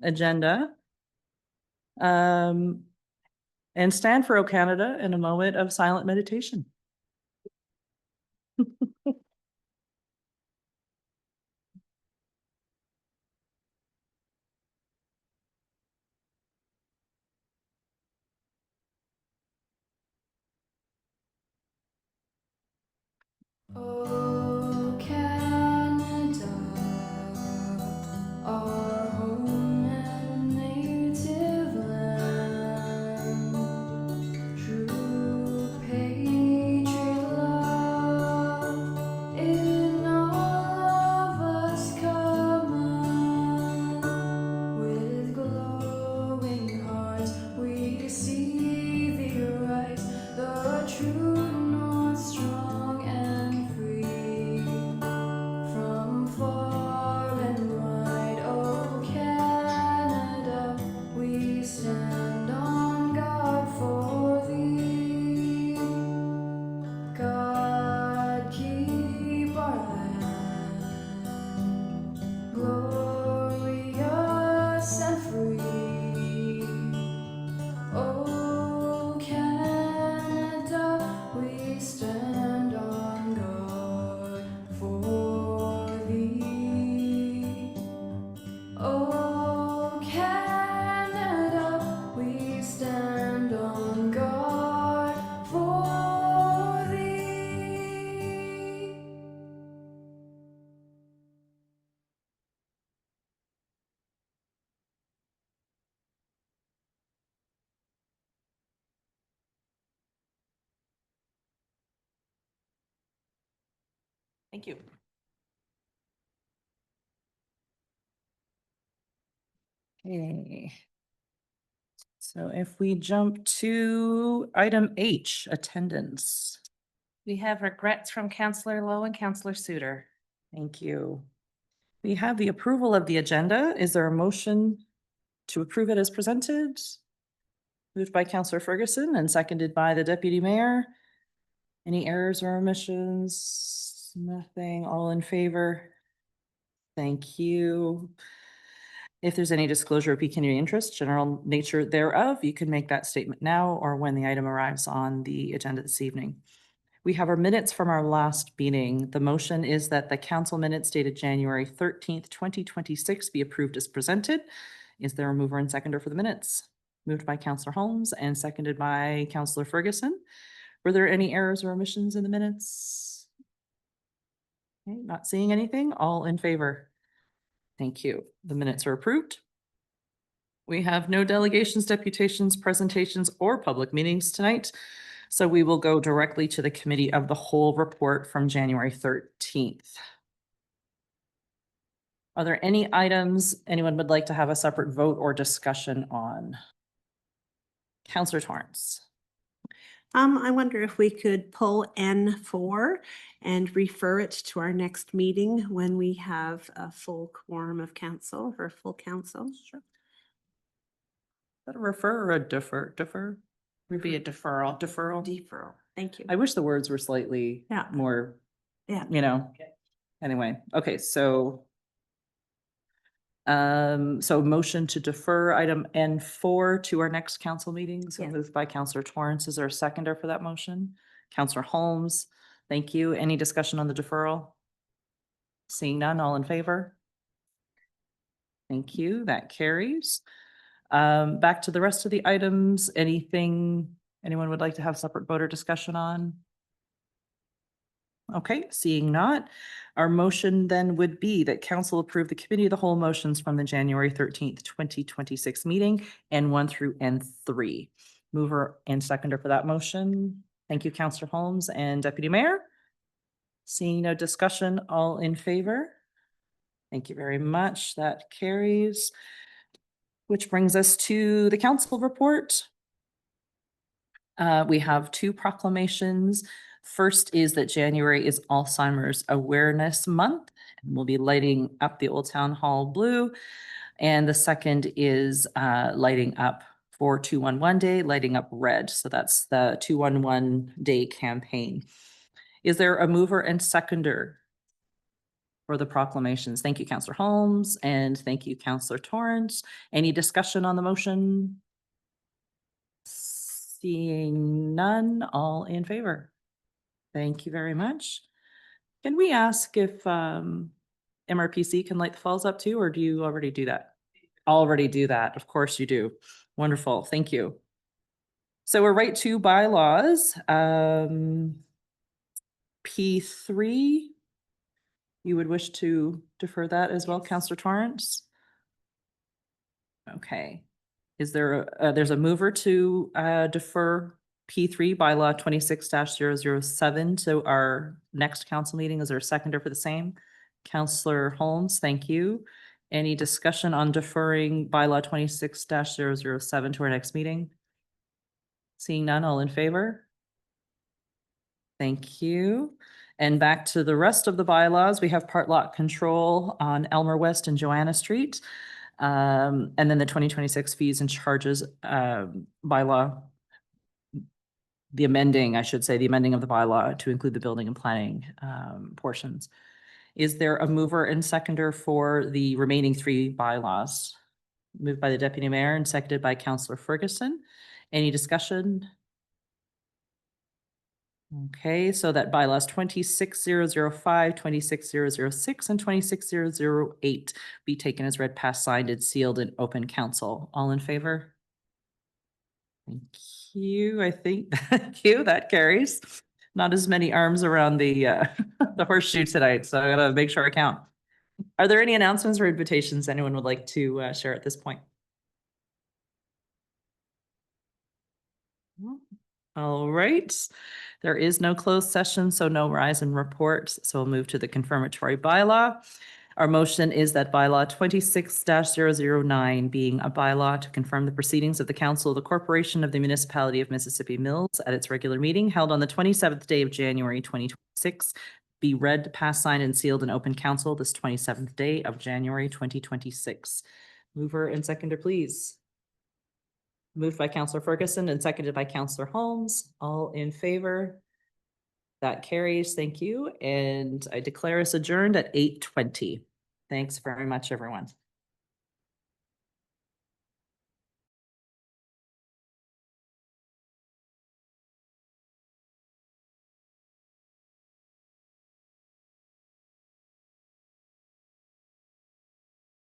agenda. And stand for O Canada in a moment of silent meditation. Oh, Canada, our home and native land, true patriot love in all of us common. With glowing hearts we see thee rise, the true north strong and free. From far and wide, oh Canada, we stand on guard for thee. God keep our land glorious and free. Oh Canada, we stand on guard for thee. Oh Canada, we stand on guard for thee. Thank you. Okay. So if we jump to item H, attendance. We have regrets from Counselor Lowe and Counselor Suter. Thank you. We have the approval of the agenda. Is there a motion to approve it as presented? Moved by Counselor Ferguson and seconded by the Deputy Mayor. Any errors or omissions? Nothing. All in favor? Thank you. If there's any disclosure of pecuniary interest, general nature thereof, you can make that statement now or when the item arrives on the agenda this evening. We have our minutes from our last meeting. The motion is that the council minutes dated January 13th, 2026 be approved as presented. Is there a mover and seconder for the minutes? Moved by Counselor Holmes and seconded by Counselor Ferguson. Were there any errors or omissions in the minutes? Okay, not seeing anything. All in favor? Thank you. The minutes are approved. We have no delegations, deputations, presentations, or public meetings tonight. So we will go directly to the Committee of the Whole report from January 13th. Are there any items anyone would like to have a separate vote or discussion on? Counselor Torrance. I wonder if we could pull N4 and refer it to our next meeting when we have a full quorum of council or full council. Sure. Is that a refer or a defer? Defer? Would be a deferral. Deferral? Deferral. Thank you. I wish the words were slightly Yeah. more, Yeah. Anyway, okay, so motion to defer item N4 to our next council meeting. So Yes. moved by Counselor Torrance. Is there a seconder for that motion? Counselor Holmes, thank you. Any discussion on the deferral? Seeing none, all in favor? Thank you, that carries. Back to the rest of the items. Anything anyone would like to have separate voter discussion on? Okay, seeing not, our motion then would be that council approve the committee of the whole motions from the January 13th, 2026 meeting, N1 through N3. Mover and seconder for that motion. Thank you, Counselor Holmes and Deputy Mayor. Seeing no discussion, all in favor? Thank you very much. That carries. Which brings us to the council report. We have two proclamations. First is that January is Alzheimer's Awareness Month, and we'll be lighting up the Old Town Hall blue. And the second is lighting up for 211 Day, lighting up red. So that's the 211 Day campaign. Is there a mover and seconder for the proclamations. Thank you, Counselor Holmes, and thank you, Counselor Torrance. Any discussion on the motion? Seeing none, all in favor? Thank you very much. Can we ask if MRPC can light the falls up too, or do you already do that? Already do that. Of course you do. Wonderful. Thank you. So we're right to bylaws. P3, you would wish to defer that as well, Counselor Torrance? Okay. Is there, there's a mover to defer P3 bylaw 26-007 to our next council meeting? Is there a seconder for the same? Counselor Holmes, thank you. Any discussion on deferring bylaw 26-007 to our next meeting? Seeing none, all in favor? Thank you. And back to the rest of the bylaws, we have part lot control on Elmer West and Joanna Street. And then the 2026 fees and charges bylaw, the amending, I should say, the amending of the bylaw to include the building and planning portions. Is there a mover and seconder for the remaining three bylaws? Moved by the Deputy Mayor and seconded by Councillor Ferguson. Any discussion? Okay, so that bylaws 26005, 26006, and 26008 be taken as read, passed, signed, and sealed in open council. All in favor? Thank you. I think, thank you. That carries. Not as many arms around the the horseshoe tonight, so I gotta make sure I count. Are there any announcements or invitations anyone would like to share at this point? All right. There is no closed session, so no rise in reports. So we'll move to the confirmatory bylaw. Our motion is that bylaw 26-009 being a bylaw to confirm the proceedings of the Council of the Corporation of the Municipality of Mississippi Mills at its regular meeting held on the 27th day of January 2026 be read, passed, signed, and sealed in open council this 27th day of January 2026. Mover and seconder, please. Moved by Councillor Ferguson and seconded by Councillor Holmes. All in favor? That carries. Thank you. And I declare us adjourned at 8:20. Thanks very much, everyone.